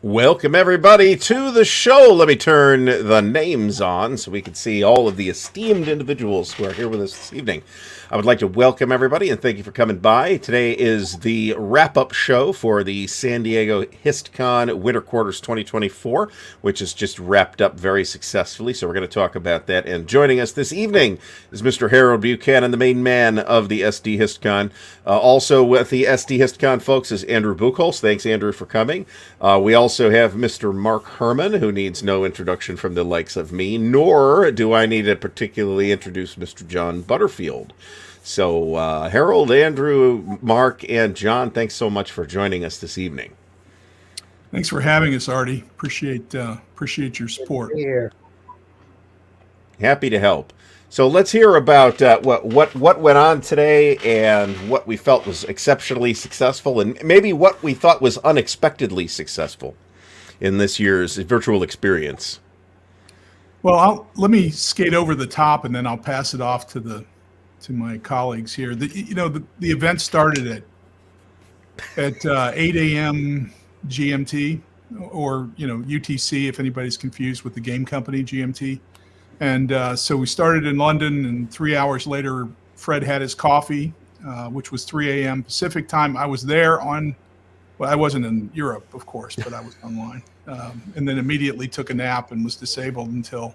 Welcome, everybody, to the show. Let me turn the names on so we can see all of the esteemed individuals who are here with us this evening. I would like to welcome everybody and thank you for coming by. Today is the wrap-up show for the San Diego HistCon Winter Quarters 2024, which has just wrapped up very successfully, so we're going to talk about that. And joining us this evening is Mr. Harold Buchanan, the main man of the SD HistCon. Also with the SD HistCon folks is Andrew Buchholz. Thanks, Andrew, for coming. We also have Mr. Mark Herman, who needs no introduction from the likes of me, nor do I need to particularly introduce Mr. John Butterfield. So, Harold, Andrew, Mark, and John, thanks so much for joining us this evening. Thanks for having us, Artie. Appreciate your support. Here. Happy to help. So let's hear about what went on today and what we felt was exceptionally successful, and maybe what we thought was unexpectedly successful in this year's virtual experience. Well, let me skate over the top, and then I'll pass it off to my colleagues here. The event started at 8 a.m. GMT, or UTC if anybody's confused with the game company GMT. And so we started in London, and 3 hours later, Fred had his coffee, which was 3 a.m. Pacific time. I was there I wasn't in Europe, of course, but I was online. And then immediately took a nap and was disabled until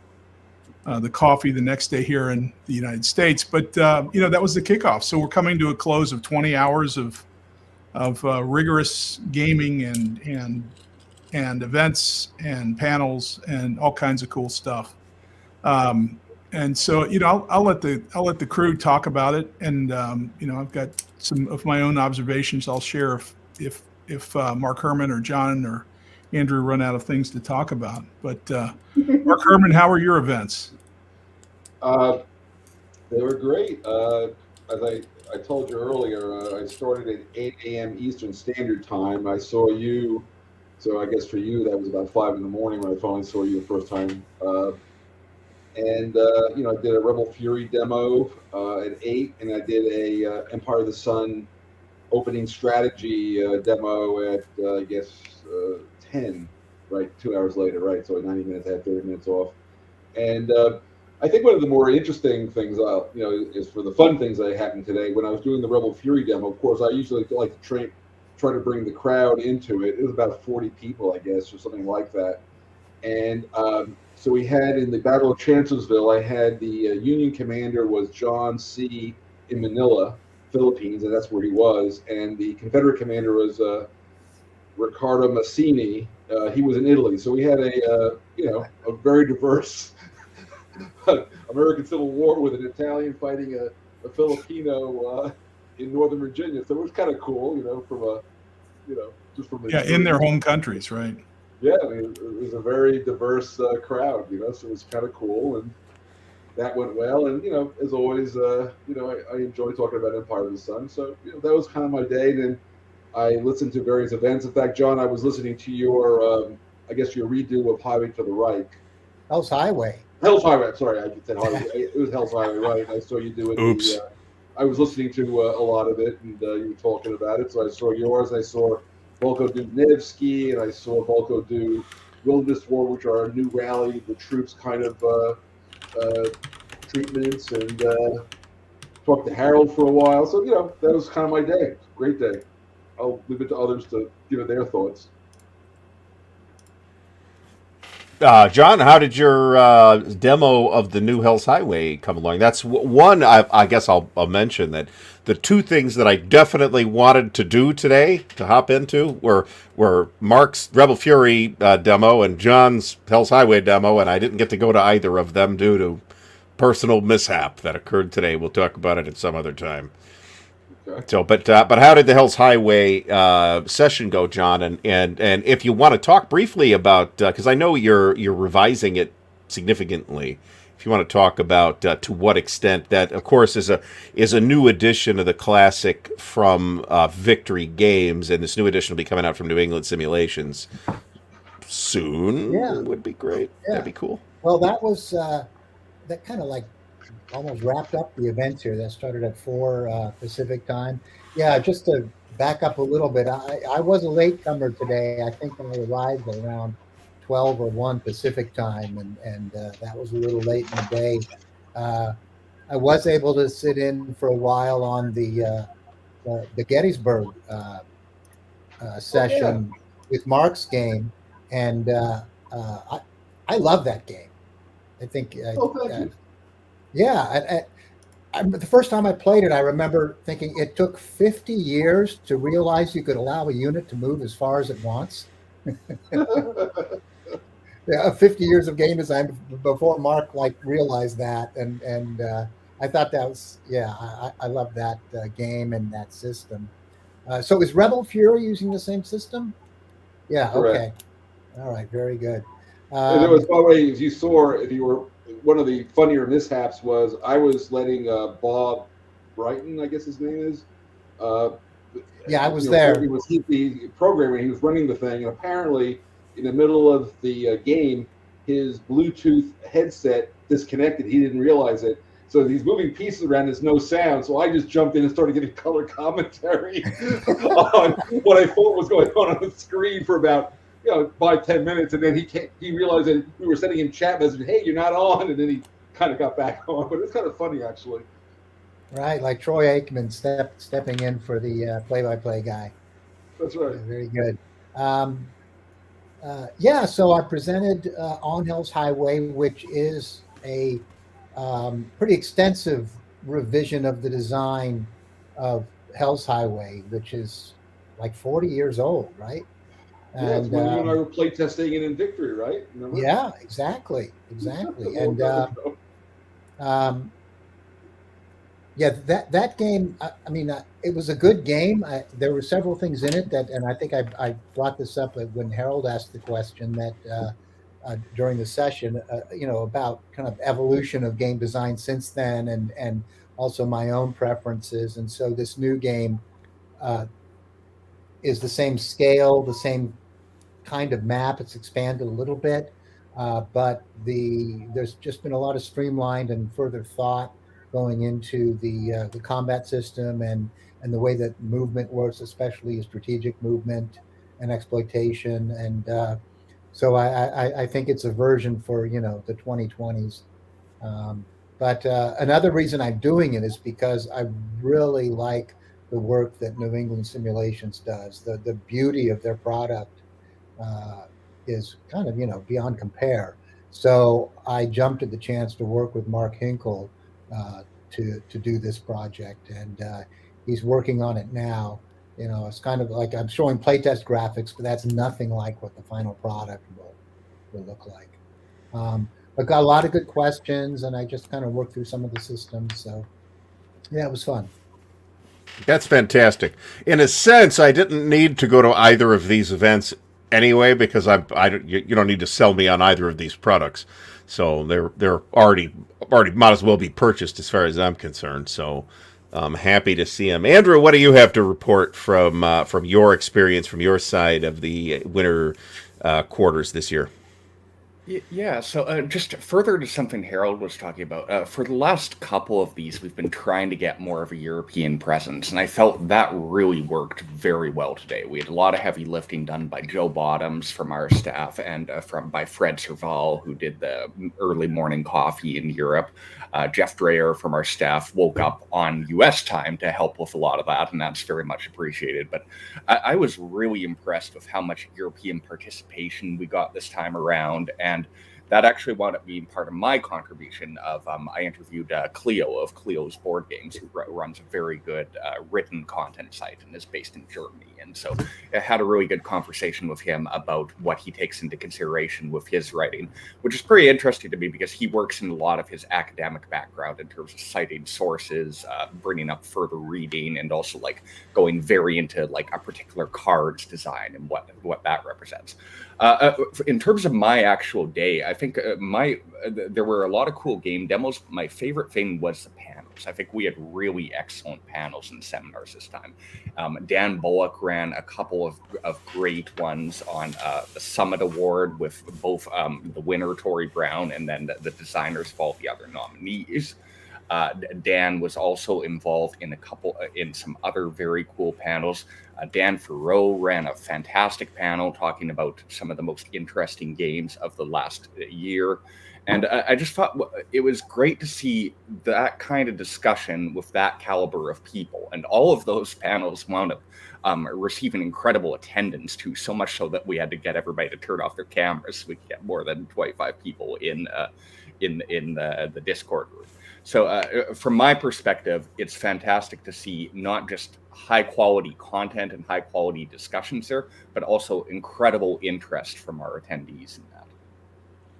the coffee the next day here in the United States. But, that was the kickoff. So we're coming to a close of 20 hours of rigorous gaming and events and panels and all kinds of cool stuff. And so, I'll let the crew talk about it. And, I've got some of my own observations I'll share if Mark Herman or John or Andrew run out of things to talk about. But Mark Herman, how are your events? They were great. As I told you earlier, I started at 8 a.m. Eastern Standard Time. I saw you, so I guess for you that was about 5 in the morning when I finally saw you the first time. I did a Rebel Fury demo at 8, and I did a Empire of the Sun opening strategy demo at 10, right, 2 hours later, right? So 90 minutes, I had 30 minutes off. And I think one of the more interesting things, is for the fun things that happened today. When I was doing the Rebel Fury demo, of course, I usually like to try to bring the crowd into it. It was about 40 people, I guess, or something like that. And so we had in the Battle of Chancellorsville, I had the Union commander was John C. in Manila, Philippines, and that's where he was. And the Confederate commander was Riccardo Massini. He was in Italy. So we had a very diverse American Civil War with an Italian fighting a Filipino in Northern Virginia. So it was kind of cool, just from in their home countries, right? Yeah, I mean, it was a very diverse crowd, so it was kind of cool, and that went well. And as always, I enjoy talking about Empire of the Sun. So that was kind of my day. And then I listened to various events. In fact, John, I was listening to your redo of Highway to the Reich. Hell's Highway. Hell's Highway. Sorry, I said Highway. It was Hell's Highway, right? I saw you do it. Oops. I was listening to a lot of it, and you were talking about it. So I saw yours. I saw Volko do Nevsky, and I saw Volko do Wilderness War, which are a new rally, the troops kind of treatments, and talked to Harold for a while. So, that was kind of my day. Great day. I'll leave it to others to give it their thoughts. John, how did your demo of the new Hell's Highway come along? That's one, I guess I'll mention that the two things that I definitely wanted to do today, to hop into, were Mark's Rebel Fury demo and John's Hell's Highway demo, and I didn't get to go to either of them due to personal mishap that occurred today. We'll talk about it at some other time. Okay. So, but how did the Hell's Highway session go, John? And if you want to talk briefly about, because I know you're revising it significantly, if you want to talk about to what extent that, of course, is a new edition of the classic from Victory Games, and this new edition will be coming out from New England Simulations soon. Yeah. It would be great. Yeah. That'd be cool. Well, that was that kind of like almost wrapped up the events here. That started at 4 Pacific time. Yeah, just to back up a little bit, I was a latecomer today. I think I arrived around 12 or 1 Pacific time, and that was a little late in the day. Uh, I was able to sit in for a while on the Gettysburg Oh yeah. session with Mark's game, and I love that game. I think, Oh, thank you. yeah. The first time I played it, I remember thinking it took 50 years to realize you could allow a unit to move as far as it wants. Yeah, 50 years of game design before Mark realized that, and I thought that was, yeah, I love that game and that system. So is Rebel Fury using the same system? Yeah. Correct. Okay. All right. Very good. And it was, Um, by the way, as you saw, if you were, one of the funnier mishaps was I was letting Bob Brighton, I guess his name is, uh, yeah, I was it there. was the programmer. He was running the thing, and apparently, in the middle of the game, his Bluetooth headset disconnected. He didn't realize it, so he's moving pieces around. There's no sound, so I just jumped in and started giving color commentary on what I thought was going on the screen for about 5-10 minutes, and then he realized that we were sending him chat messages. Hey, you're not on, and then he kind of got back on. But it's kind of funny actually. Right, like Troy Aikman stepping in for the play-by-play guy. That's right. Very good. Um, yeah, so I presented On Hell's Highway, which is a pretty extensive revision of the design of Hell's Highway, which is like 40 years old, right? Yeah, it's And when you and I were playtesting it in Victory, right? Remember? yeah, exactly. And Long time ago. um, yeah, that game. I mean, it was a good game. There were several things in it that, and I think I brought this up when Harold asked the question that during the session, about kind of evolution of game design since then, and also my own preferences. And so this new game uh, is the same scale, the same kind of map. It's expanded a little bit, but there's just been a lot of streamlined and further thought going into the combat system and the way that movement works, especially strategic movement and exploitation. And so I think it's a version for the 2020s. Um, but another reason I'm doing it is because I really like the work that New England Simulations does. The beauty of their product uh, is kind of beyond compare. So I jumped at the chance to work with Mark Hinkle to do this project, and he's working on it now. It's kind of like I'm showing playtest graphics, but that's nothing like what the final product will look like. I got a lot of good questions, and I just kind of worked through some of the systems. So yeah, it was fun. That's fantastic. In a sense, I didn't need to go to either of these events anyway because you don't need to sell me on either of these products. So they're already might as well be purchased as far as I'm concerned. So I'm happy to see them. Andrew, what do you have to report from your experience from your side of the winter quarters this year? Yeah, so just further to something Harold was talking about, for the last couple of these, we've been trying to get more of a European presence, and I felt that really worked very well today. We had a lot of heavy lifting done by Joe Bottoms from our staff and by Fred Serval, who did the early morning coffee in Europe. Jeff Dreyer from our staff woke up on U.S. time to help with a lot of that, and that's very much appreciated. But I was really impressed with how much European participation we got this time around, and that actually wound up being part of my contribution of I interviewed Cleo of Cleo's Board Games, who runs a very good written content site and is based in Germany. And so I had a really good conversation with him about what he takes into consideration with his writing, which is pretty interesting to me because he works in a lot of his academic background in terms of citing sources, bringing up further reading, and also going very into a particular card's design and what that represents. In terms of my actual day, I think there were a lot of cool game demos. My favorite thing was the panels. I think we had really excellent panels and seminars this time. Dan Bullock ran a couple of great ones on the Summit Award with both the winner, Tori Brown, and then the designers of all the other nominees. Dan was also involved in in some other very cool panels. Dan Farreau ran a fantastic panel talking about some of the most interesting games of the last year. And I just thought it was great to see that kind of discussion with that caliber of people. And all of those panels wound up receiving incredible attendance too, so much so that we had to get everybody to turn off their cameras so we could get more than 25 people in the Discord room. So from my perspective, it's fantastic to see not just high quality content and high quality discussions there, but also incredible interest from our attendees in that.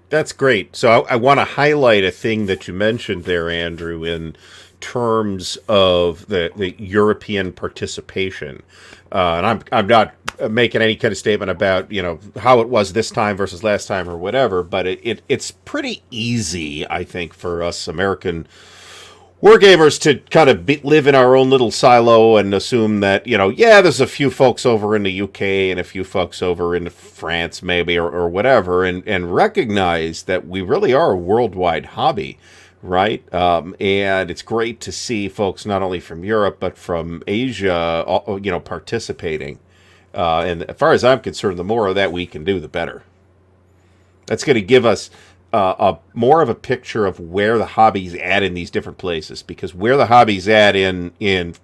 That's great. So I want to highlight a thing that you mentioned there, Andrew, in terms of the European participation. And I'm not making any kind of statement about, how it was this time versus last time or whatever, but it's pretty easy, I think, for us American wargamers to kind of live in our own little silo and assume that, there's a few folks over in the UK and a few folks over in France maybe or whatever, and recognize that we really are a worldwide hobby, right? And it's great to see folks not only from Europe but from Asia, participating. And as far as I'm concerned, the more of that we can do, the better. That's going to give us more of a picture of where the hobby's at in these different places, because where the hobby's at in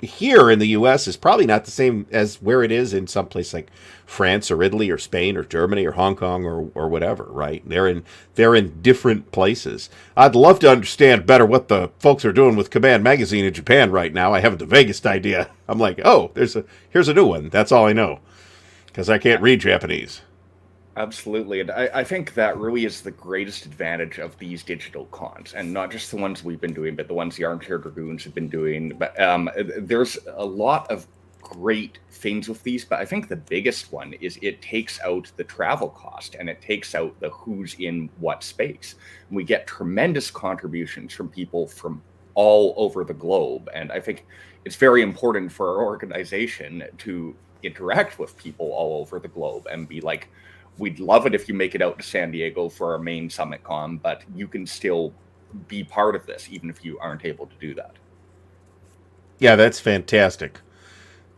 here in the U.S. is probably not the same as where it is in some place like France or Italy or Spain or Germany or Hong Kong or whatever, right? They're in different places. I'd love to understand better what the folks are doing with Command Magazine in Japan right now. I haven't the vaguest idea. I'm like, here's a new one. That's all I know, because I can't read Japanese. Absolutely. And I think that really is the greatest advantage of these digital cons, and not just the ones we've been doing, but the ones the Armchair Dragoons have been doing. But there's a lot of great things with these, but I think the biggest one is it takes out the travel cost and it takes out the who's in what space. And we get tremendous contributions from people from all over the globe. And I think it's very important for our organization to interact with people all over the globe and be like, we'd love it if you make it out to San Diego for our main Summit Con, but you can still be part of this, even if you aren't able to do that. Yeah, that's fantastic.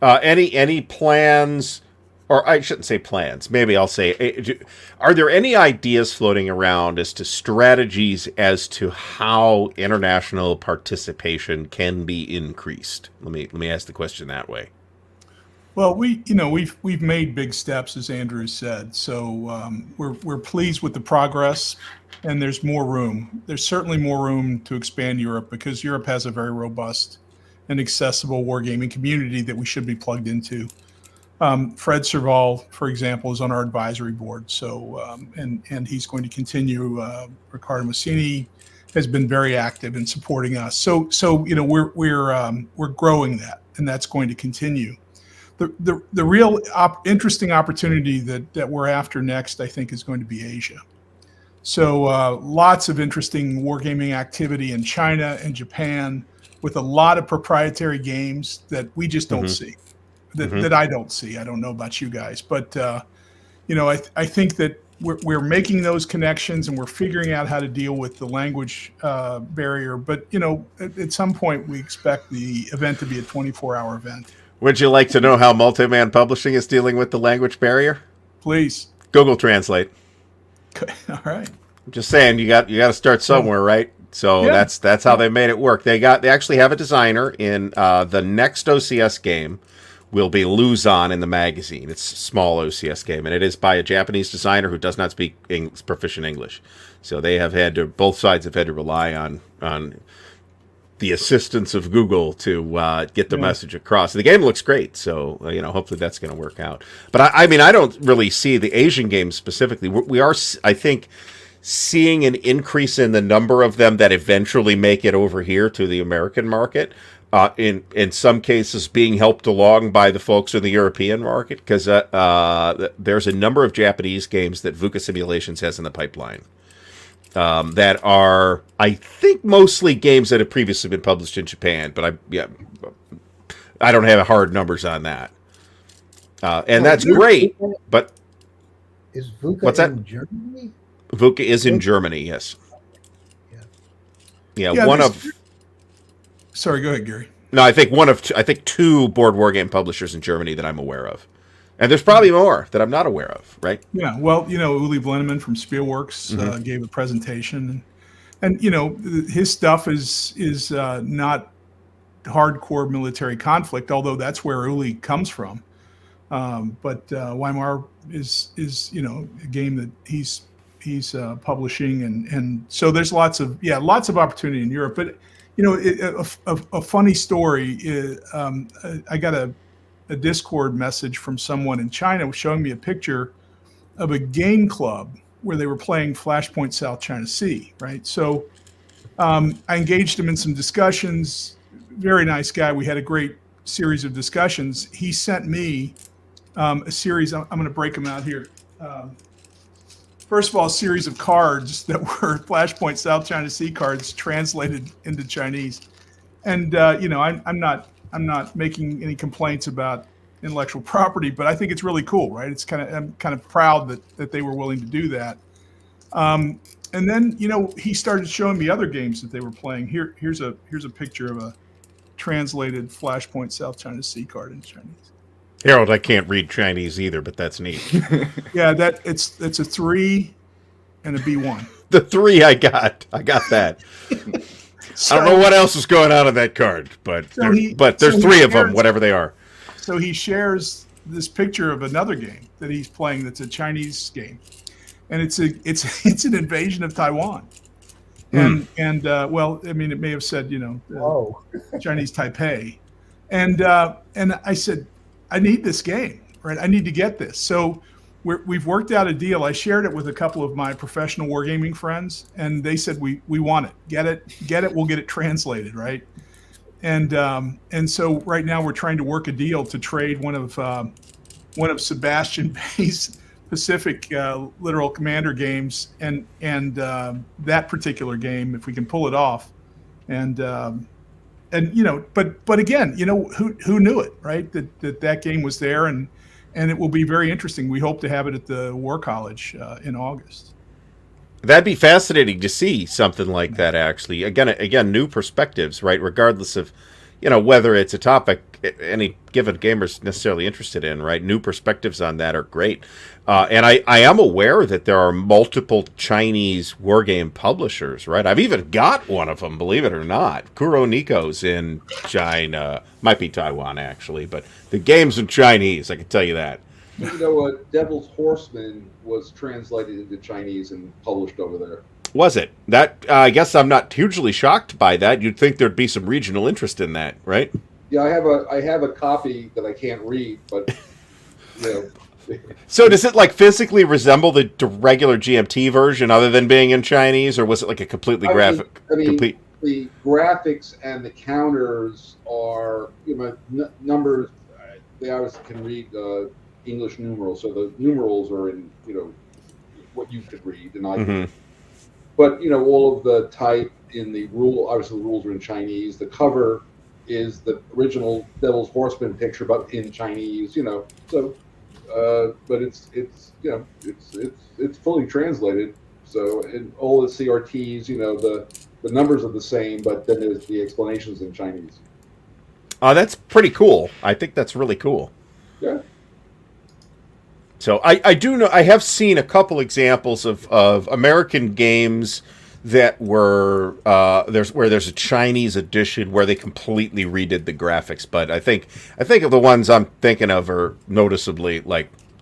Any plans, or I shouldn't say plans, maybe I'll say, are there any ideas floating around as to strategies as to how international participation can be increased? Let me ask the question that way. Well, we've made big steps, as Andrew said. So we're pleased with the progress, and there's more room. There's certainly more room to expand Europe, because Europe has a very robust and accessible wargaming community that we should be plugged into. Fred Serval, for example, is on our advisory board. So and he's going to continue. Ricardo Massini has been very active in supporting us. So we're growing that, and that's going to continue. The real interesting opportunity that we're after next, I think, is going to be Asia. So lots of interesting wargaming activity in China and Japan, with a lot of proprietary games that we just don't see, that I don't see. I don't know about you guys, but I think that we're making those connections, and we're figuring out how to deal with the language barrier. But at some point, we expect the event to be a 24-hour event. Would you like to know how Multiman Publishing is dealing with the language barrier? Please. Google Translate. All right. I'm just saying, you got to start somewhere, right? So yeah. That's how they made it work. They actually have a designer in the next OCS game. Will be Luzon in the magazine. It's a small OCS game, and it is by a Japanese designer who does not speak proficient English. So they have had to, both sides have had to rely on the assistance of Google to get the message across. The game looks great, so hopefully that's going to work out. But I don't really see the Asian games specifically. We are, I think, seeing an increase in the number of them that eventually make it over here to the American market. In some cases being helped along by the folks in the European market, because there's a number of Japanese games that VUCA Simulations has in the pipeline that are, I think, mostly games that have previously been published in Japan, but I don't have hard numbers on that. And that's great, but... Is VUCA what's that? in Germany? VUCA is in Germany, yes. Yeah, one of... Yeah, there's, One of the, there's, yeah, Sorry, go ahead, Gary. No, I think two board war game publishers in Germany that I'm aware of, and there's probably more that I'm not aware of. Right? Yeah, well, Uli Blenneman from Spielworks gave a presentation, and his stuff is not hardcore military conflict, although that's where Uli comes from. But Weimar is a game that he's publishing, and so there's lots of opportunity in Europe. But a funny story is I got a Discord message from someone in China showing me a picture of a game club where they were playing Flashpoint South China Sea, right? So I engaged him in some discussions. Very nice guy. We had a great series of discussions. He sent me a series. I'm going to break them out here. First of all, a series of cards that were Flashpoint South China Sea cards translated into Chinese. And I'm not making any complaints about intellectual property, but I think it's really cool, right? I'm kind of proud that they were willing to do that. And then he started showing me other games that they were playing. Here's a picture of a translated Flashpoint South China Sea card in Chinese. Harold, I can't read Chinese either, but that's neat. Yeah, it's a 3 and a B1. The 3 I got that. So, I don't know what else is going on that card, but there's 3 of them, whatever they are. So he shares this picture of another game that he's playing that's a Chinese game, and it's an invasion of Taiwan. And well, I mean, it may have said Chinese Taipei, and I said, I need this game, right? I need to get this. So we've worked out a deal. I shared it with a couple of my professional wargaming friends, and they said we want it. Get it. We'll get it translated, right? And so right now we're trying to work a deal to trade one of Sebastian Bay's Pacific Literal Commander games and that particular game, if we can pull it off, and but again, who knew it, right? That game was there, and it will be very interesting. We hope to have it at the War College in August. That'd be fascinating to see something like that. Actually, again, new perspectives, right? Regardless of, whether it's a topic any given gamer's necessarily interested in, right? New perspectives on that are great. And I am aware that there are multiple Chinese wargame publishers, right? I've even got one of them, believe it or not. Kuro Niko's in China. Might be Taiwan, actually, but the game's in Chinese, I can tell you that. Devil's Horseman was translated into Chinese and published over there. Was it? That I guess I'm not hugely shocked by that. You'd think there'd be some regional interest in that, right? Yeah, I have a copy that I can't read, but So does it physically resemble the regular GMT version, other than being in Chinese, or was it a completely graphic? The graphics and the counters are numbers. They obviously can read English numerals, so the numerals are in what you could read, and I. Mm-hmm. But all of the type in the rule, obviously the rules are in Chinese. The cover is the original Devil's Horseman picture, but in Chinese. So, but it's fully translated. So, and all the CRTs, the numbers are the same, but then there's the explanations in Chinese. That's pretty cool. I think that's really cool. Yeah. So I do know, I have seen a couple examples of American games that were there's a Chinese edition where they completely redid the graphics, but I think of the ones I'm thinking of are noticeably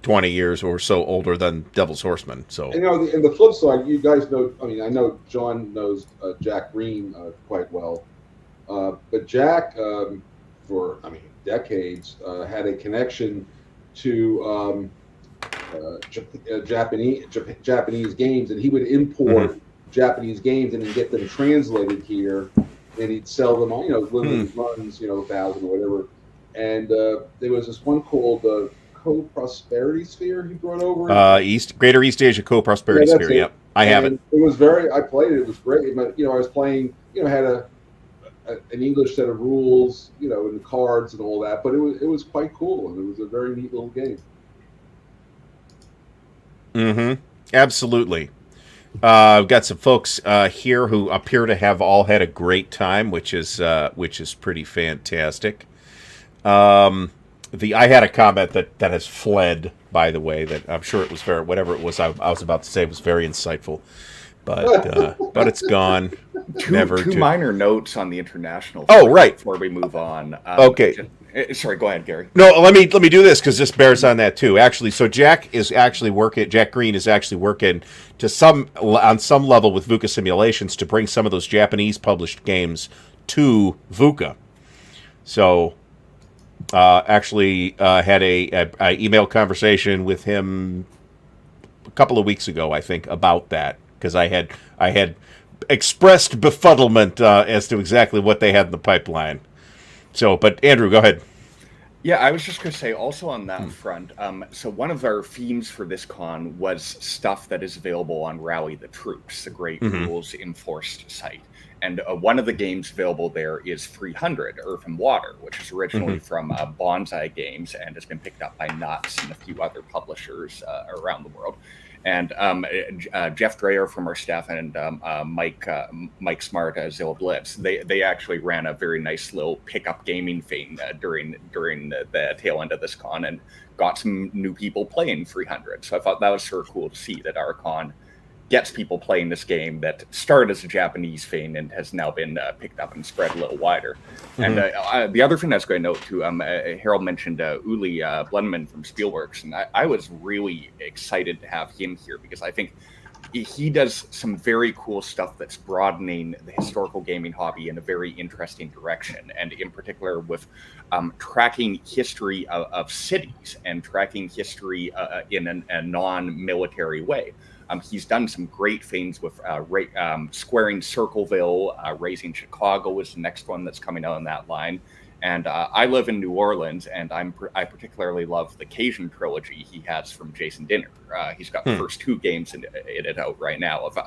20 years or so older than Devil's Horseman. So and the flip side, you guys know. I mean, I know John knows Jack Green quite well, but Jack for decades had a connection to. Japanese games, and he would import Japanese games and then get them translated here, and he'd sell them on limited runs, 1,000 or whatever. And there was this one called the CoProsperity Sphere he brought over. Greater East Asia CoProsperity Sphere. Yep, I have it. It was I played it. It was great. But I was playing. Had an English set of rules, and cards and all that. But it was quite cool, and it was a very neat little game. Mm-hmm. Absolutely. I've got some folks here who appear to have all had a great time, which is pretty fantastic. I had a comment that has fled, by the way, that I'm sure it was very, whatever it was I was about to say was very insightful, but it's gone. Two minor notes on the international. Oh, right. Before we move on. Okay. Sorry, go ahead, Gary. No, let me do this because this bears on that too. Actually, so Jack Green is actually working on some level with VUCA Simulations to bring some of those Japanese published games to VUCA. So, had a email conversation with him a couple of weeks ago, I think, about that because I had expressed befuddlement as to exactly what they had in the pipeline. So, but Andrew, go ahead. Yeah, I was just going to say also on that front, so one of our themes for this con was stuff that is available on Rally the Troops, the great rules enforced site. And one of the games available there is 300, Earth and Water, which is originally from Bonsai Games and has been picked up by Nuts and a few other publishers around the world. And Jeff Dreyer from our staff and Mike Smart as Zilla Blitz, they actually ran a very nice little pickup gaming thing during the tail end of this con and got some new people playing 300. So I thought that was sort of cool to see that our con gets people playing this game that started as a Japanese thing and has now been picked up and spread a little wider. And the other thing I was going to note too, Harold mentioned Uli Blenman from Spielworks, and I was really excited to have him here because I think he does some very cool stuff that's broadening the historical gaming hobby in a very interesting direction, and in particular with tracking history of cities and tracking history in a non-military way. He's done some great things with squaring Circleville, Raising Chicago is the next one that's coming out on that line. And I live in New Orleans, and I particularly love the Cajun trilogy he has from Jason Dinner. He's got the first two games in it out right now of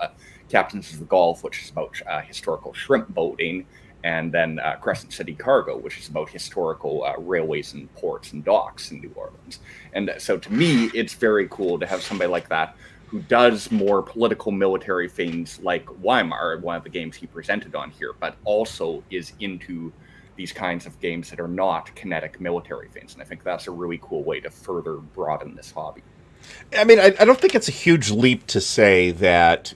Captains of the Gulf, which is about historical shrimp boating, and then Crescent City Cargo, which is about historical railways and ports and docks in New Orleans. And so to me, it's very cool to have somebody like that who does more political military things like Weimar, one of the games he presented on here, but also is into these kinds of games that are not kinetic military things. And I think that's a really cool way to further broaden this hobby. I mean, I don't think it's a huge leap to say that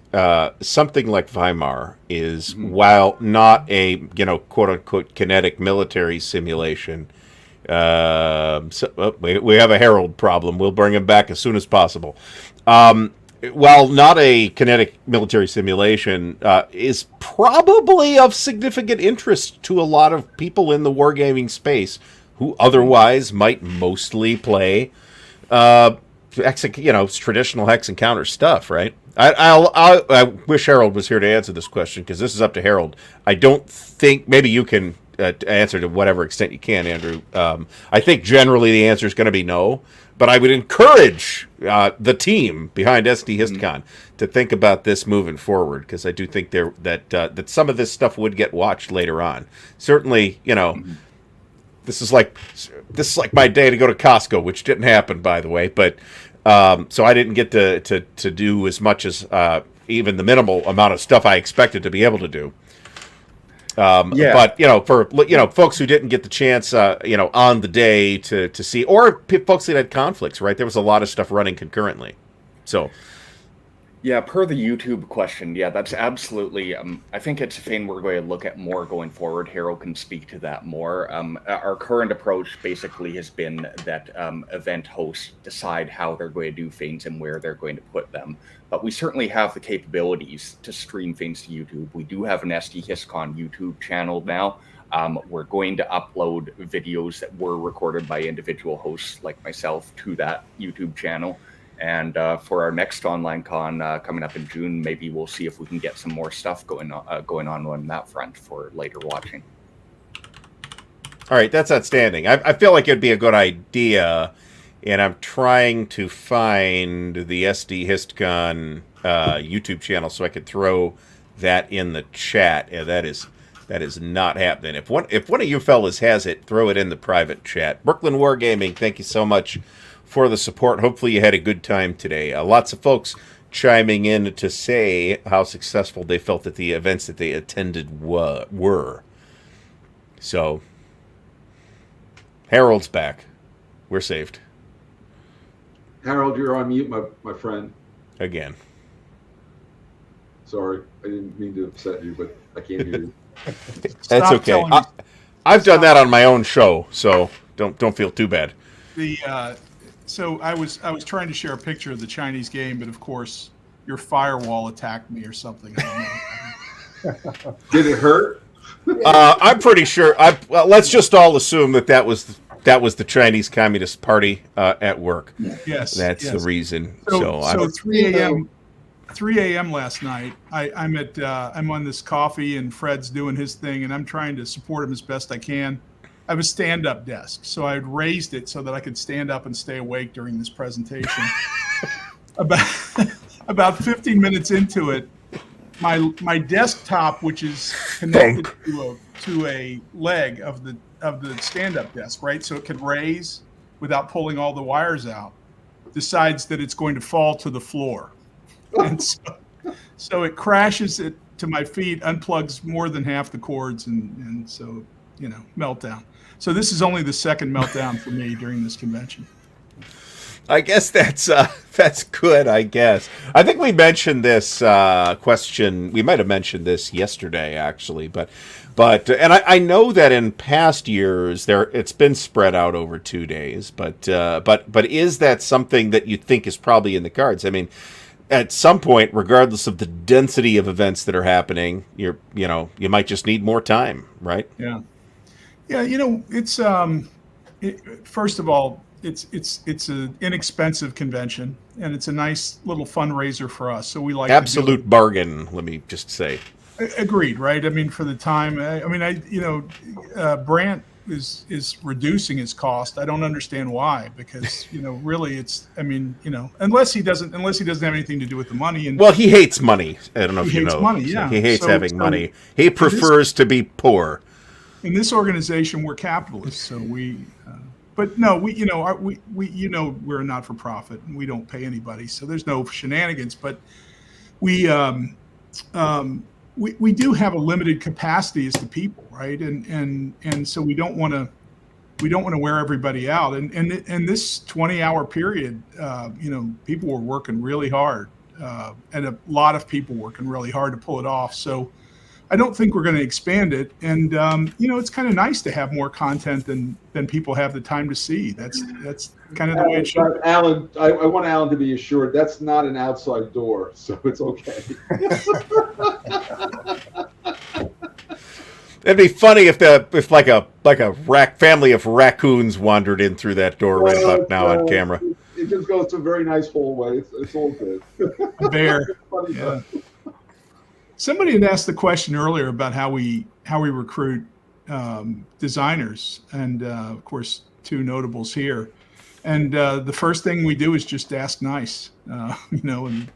something like Weimar is, while not a, quote-unquote kinetic military simulation, we have a Herald problem. We'll bring him back as soon as possible. While not a kinetic military simulation, is probably of significant interest to a lot of people in the wargaming space who otherwise might mostly play, traditional hex and counter stuff, right? I wish Harold was here to answer this question because this is up to Harold. I don't think, maybe you can answer to whatever extent you can, Andrew. I think generally the answer is going to be no. But I would encourage the team behind SD HistCon to think about this moving forward because I do think that some of this stuff would get watched later on. Certainly, this is like my day to go to Costco, which didn't happen, by the way. But so I didn't get to do as much as even the minimal amount of stuff I expected to be able to do. But for folks who didn't get the chance, on the day to see, or folks that had conflicts, right? There was a lot of stuff running concurrently. So, yeah, per the YouTube question, yeah, that's absolutely. I think it's a thing we're going to look at more going forward. Harold can speak to that more. Our current approach basically has been that event hosts decide how they're going to do things and where they're going to put them. But we certainly have the capabilities to stream things to YouTube. We do have an SD HistCon YouTube channel now. We're going to upload videos that were recorded by individual hosts like myself to that YouTube channel. And for our next online con coming up in June, maybe we'll see if we can get some more stuff going on that front for later watching. All right, that's outstanding. I feel like it'd be a good idea. And I'm trying to find the SD HistCon YouTube channel so I could throw that in the chat. Yeah, that is not happening. If one of you fellas has it, throw it in the private chat. Brooklyn Wargaming, thank you so much for the support. Hopefully you had a good time today. Lots of folks chiming in to say how successful they felt that the events that they attended were. So, Harold's back. We're saved. Harold, you're on mute, my friend. Again. Sorry, I didn't mean to upset you, but I can't hear you. That's Stop okay. telling me- I've done that on my own show, so don't feel too bad. So I was trying to share a picture of the Chinese game, but of course your firewall attacked me or something. I don't know. Did it hurt? I'm pretty sure. Well, let's just all assume that was the Chinese Communist Party at work. Yes, That's yes. the reason. So 3 a.m. last night. I'm on this coffee, and Fred's doing his thing, and I'm trying to support him as best I can. I have a stand-up desk, so I raised it so that I could stand up and stay awake during this presentation. About 15 minutes into it, my desktop, which is connected to a leg of the stand-up desk, right, so it can raise without pulling all the wires out, decides that it's going to fall to the floor. And so it crashes it to my feet, unplugs more than half the cords, and so, meltdown. So this is only the second meltdown for me during this convention. I guess that's good. I guess I think we mentioned this question. We might have mentioned this yesterday, actually, but and I know that in past years it's been spread out over 2 days. But is that something that you think is probably in the cards? I mean, at some point, regardless of the density of events that are happening, you might just need more time, right? Yeah. It's first of all, it's an inexpensive convention, and it's a nice little fundraiser for us. So we like absolute bargain. Let me just say. Agreed, right? I mean, for the time, Brandt is reducing his cost. I don't understand why, because really, unless he doesn't have anything to do with the money. And well, he hates money. I don't know if you hates know. money. Yeah, he hates having money. He prefers to be poor. In this organization, we're capitalists, so we. But no, we're a not for profit, and we don't pay anybody, so there's no shenanigans. But we do have a limited capacity as to people, right? And so we don't want to wear everybody out. And this 20-hour period, people were working really hard, and a lot of people working really hard to pull it off. So I don't think we're going to expand it. And it's kind of nice to have more content than people have the time to see. That's kind of the way it should be. Alan, I want Alan to be assured that's not an outside door, so it's okay. It'd be funny if like a family of raccoons wandered in through that door right about now on camera. It just goes to a very nice hallway. It's all good. Bear. Yeah. Somebody had asked the question earlier about how we recruit designers, and of course, two notables here. And the first thing we do is just ask nice, And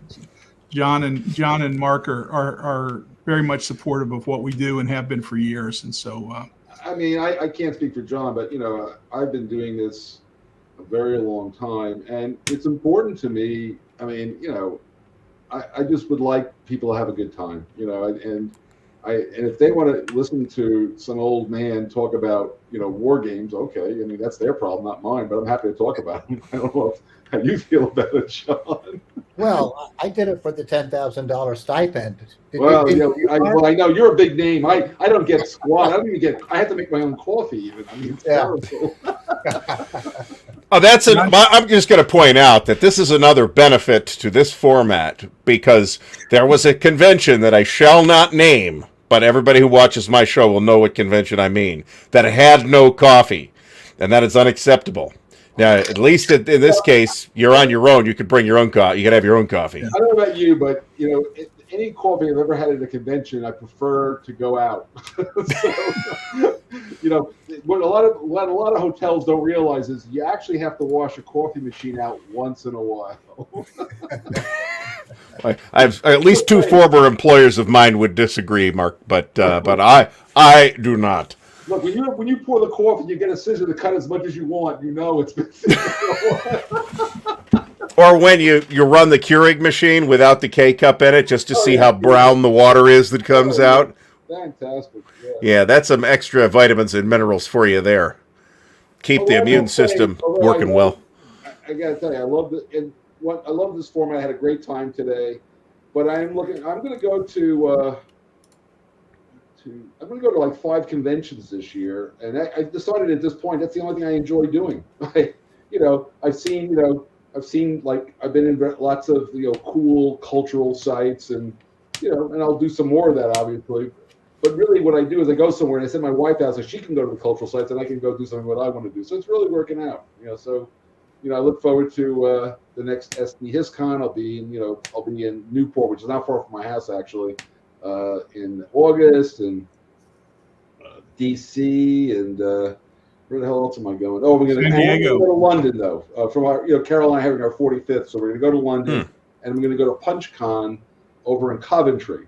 John and Mark are very much supportive of what we do and have been for years. And so, I can't speak for John, but I've been doing this a very long time, and it's important to me. I just would like people to have a good time, and if they want to listen to some old man talk about, war games, okay. That's their problem, not mine, but I'm happy to talk about them. I don't know how you feel about it, John. Well, I did it for the $10,000 stipend. I know you're a big name. I don't get squat. I have to make my own coffee even. It's terrible. Oh, I'm just going to point out that this is another benefit to this format, because there was a convention that I shall not name, but everybody who watches my show will know what convention I mean, that had no coffee, and that is unacceptable. Now, at least in this case, you're on your own. You could bring your own coffee. You could have your own coffee. I don't know about you, but any coffee I've ever had at a convention, I prefer to go out. What a lot of hotels don't realize is you actually have to wash a coffee machine out once in a while. I've at least two former employers of mine would disagree, Mark, but I do not. Look, when you pour the coffee, you get a scissor to cut as much as you want. It's been. Or when you run the Keurig machine without the K-cup in it, just to see how brown the water is that comes out. Fantastic. Yeah. Yeah, that's some extra vitamins and minerals for you there. Keep the immune system working well. I gotta tell you, I love I love this format. I had a great time today, but I'm going to go to I'm going to go to like 5 conventions this year, and I decided at this point that's the only thing I enjoy doing. I've seen like I've been in lots of cool cultural sites, and and I'll do some more of that obviously. But really, what I do is I go somewhere and I send my wife out so she can go to the cultural sites, and I can go do something what I want to do. So it's really working out. So I look forward to the next SD HistCon. I'll be in Newport, which is not far from my house actually, in August, and DC, and where the hell else am I going? Oh, we're going to go to London though. From our Carol and I having our 45th, so we're going to go to London, and we're going to go to PunchCon over in Coventry.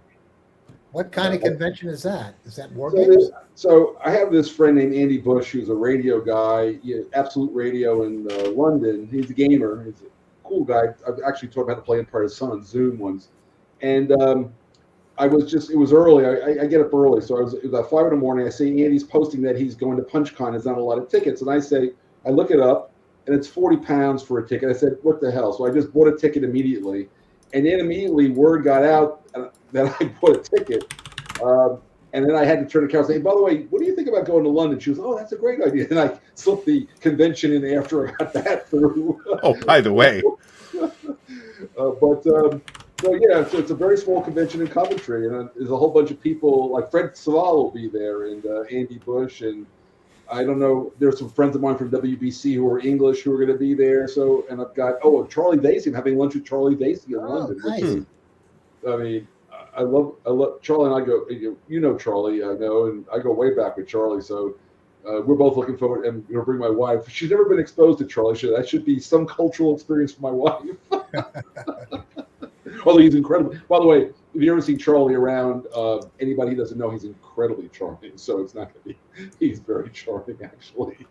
What kind of convention is that? Is that war games? So I have this friend named Andy Bush, who's a radio guy, Absolute Radio in London. He's a gamer. He's a cool guy. I've actually taught him how to play Empire of the Sun on Zoom once. And it was early. I get up early. So it was about 5 in the morning. I see Andy's posting that he's going to PunchCon. There's not a lot of tickets. And I look it up, and it's £40 for a ticket. I said, what the hell? So I just bought a ticket immediately. And then immediately word got out that I bought a ticket. And then I had to turn to Carol and say, hey, by the way, what do you think about going to London? She was, oh, that's a great idea. And I slipped the convention in after I got that through. Oh, by the way. So it's a very small convention in Coventry. And there's a whole bunch of people, like Fred Saval will be there, and Andy Bush, and I don't know, there's some friends of mine from WBC who are English who are going to be there. So, and I've got, Charlie Vasey. I'm having lunch with Charlie Vasey in London. Nice. I mean, I love Charlie, and I go, Charlie, I know, and I go way back with Charlie. So we're both looking forward, and bring my wife. She's never been exposed to Charlie. That should be some cultural experience for my wife. Although he's incredible. By the way, if you ever see Charlie around, anybody who doesn't know, he's incredibly charming. So it's not going to be. He's very charming, actually.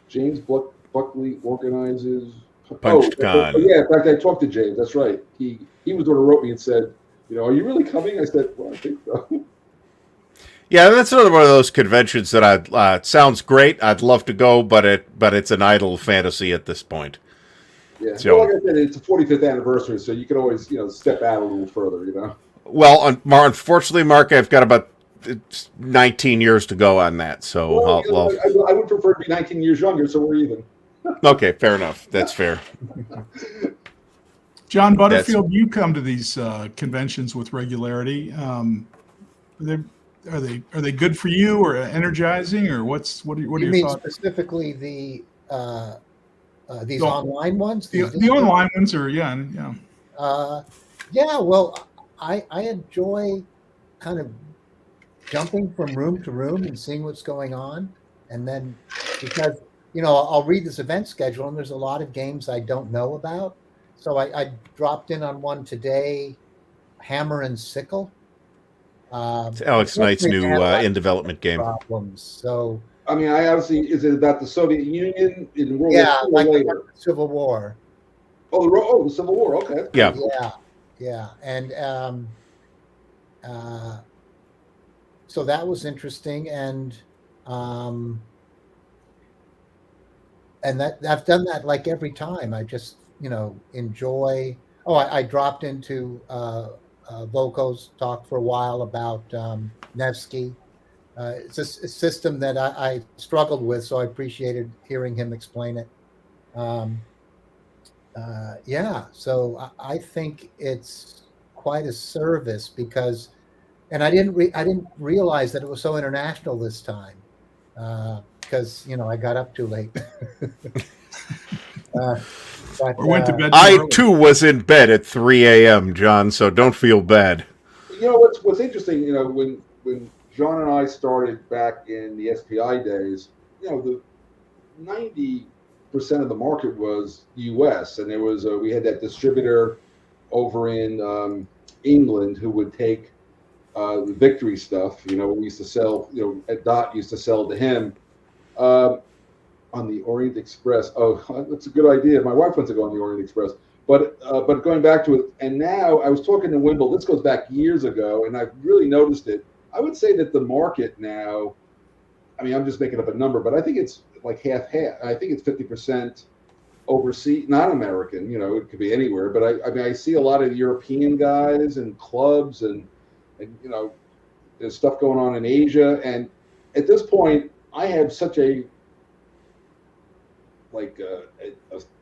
James Buckley organizes PunchCon. Yeah, in fact, I talked to James. That's right. He was the one who wrote me and said, are you really coming? I said, well, I think so. Yeah, that's another one of those conventions that sounds great. I'd love to go, but it's an idle fantasy at this point. Yeah, so, like I said, it's a 45th anniversary, so you can always, step out a little further, Well, unfortunately, Mark, I've got about 19 years to go on that, so I would prefer to be 19 years younger, so we're even. Okay, fair enough. That's fair. John Butterfield, you come to these conventions with regularity. Are they good for you, or energizing, or what are your thoughts? Specifically these online ones? The online ones are well, I enjoy kind of jumping from room to room and seeing what's going on, and then because I'll read this event schedule, and there's a lot of games I don't know about. So I dropped in on one today, Hammer and Sickle. It's Alex Knight's new in development game. Problems. So I mean, is it about the Soviet Union in World War II? Like the Civil War. Oh, the Civil War. Okay. Yeah, and so that was interesting, and that I've done that like every time. I just enjoy. I dropped into Voko's talk for a while about Nevsky. It's a system that I struggled with, so I appreciated hearing him explain it. So I think it's quite a service because, and I didn't realize that it was so international this time because I got up too late. Or went to bed. I too was in bed at 3 a.m., John. So don't feel bad. What's interesting, when John and I started back in the SPI days, the 90% of the market was U.S. and there was we had that distributor over in England who would take the Victory stuff. We used to sell. At Dot used to sell to him. on the Orient Express. Oh, that's a good idea. My wife wants to go on the Orient Express. But going back to it, and now I was talking to Wimble. This goes back years ago, and I've really noticed it. I would say that the market now, I mean, I'm just making up a number, but I think it's like half. I think it's 50% overseas, not American. You know, it could be anywhere. But I mean, I see a lot of European guys and clubs, and you know, there's stuff going on in Asia. And at this point, I have such a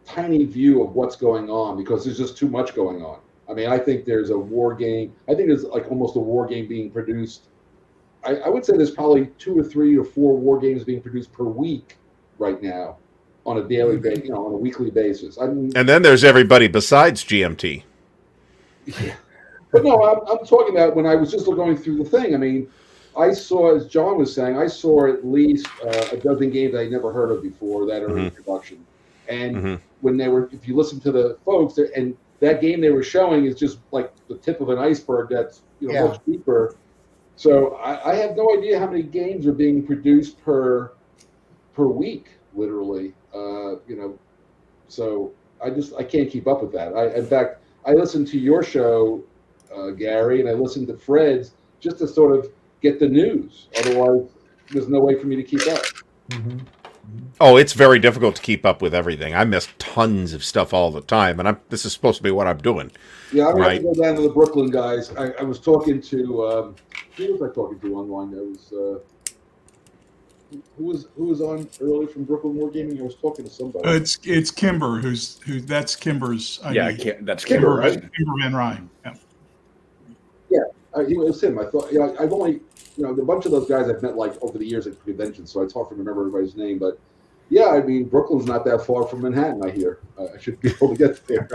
tiny view of what's going on because there's just too much going on. I mean, I think there's a war game. I think there's like almost a war game being produced. I would say there's probably 2 or 3 or 4 war games being produced per week right now on a daily basis, on a weekly basis. I mean, and then there's everybody besides GMT. Yeah. But no, I'm talking about when I was just going through the thing. I mean, I saw, as John was saying, I saw at least a dozen games I'd never heard of before that are in production. And when they were, if you listen to the folks, and that game they were showing is just like the tip of an iceberg that's much deeper. So I have no idea how many games are being produced per week, literally. So I can't keep up with that. In fact, I listened to your show, Gary, and I listened to Fred's just to sort of get the news. Otherwise, there's no way for me to keep up. Oh, it's very difficult to keep up with everything. I miss tons of stuff all the time, and this is supposed to be what I'm doing. Yeah, I'm going to go down to the Brooklyn guys. I was talking to who was I talking to online? That was who was on early from Brooklyn Wargaming. I was talking to somebody. It's Kimber that's Kimber's ID. Yeah, that's Kimber, Kimber. right? Kimber Van Ryn. Yeah, it was him. I thought, I've only, a bunch of those guys I've met like over the years at conventions, so it's hard to remember everybody's name. But yeah, I mean, Brooklyn's not that far from Manhattan, I hear. I should be able to get there.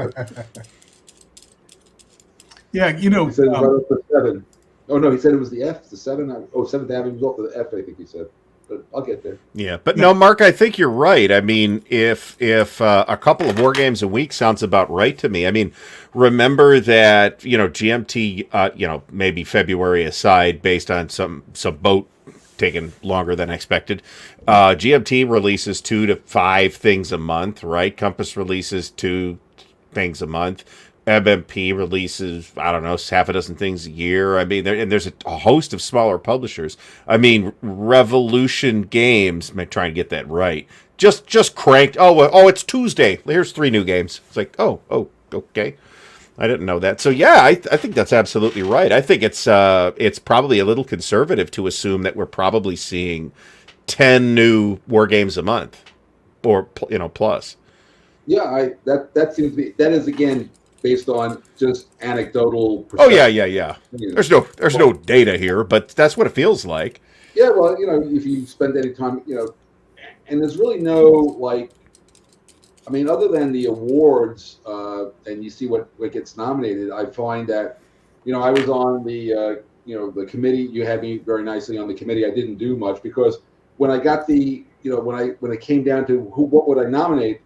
Yeah, He said it was right up to 7. Oh, no, he said it was the F, the 7. 7th Avenue was off to the F, I think he said. But I'll get there. Yeah, but no, Mark, I think you're right. I mean, if a couple of war games a week sounds about right to me. I mean, remember that GMT, maybe February aside, based on some boat taking longer than expected. GMT releases 2 to 5 things a month, right? Compass releases 2 things a month. MMP releases, I don't know, half a dozen things a year. I mean, there's a host of smaller publishers. I mean, Revolution Games, I'm trying to get that right, just cranked. Oh, it's Tuesday. Here's 3 new games. It's like, oh, okay. I didn't know that. So yeah, I think that's absolutely right. I think it's probably a little conservative to assume that we're probably seeing 10 new war games a month, or plus. Yeah, that seems to be, that is again based on just anecdotal perspective. Oh yeah. There's no data here, but that's what it feels like. Yeah, well, if you spend any time, and there's really no other than the awards, and you see what gets nominated. I find that, I was on the the committee. You had me very nicely on the committee. I didn't do much because when I got the when it came down to what would I nominate,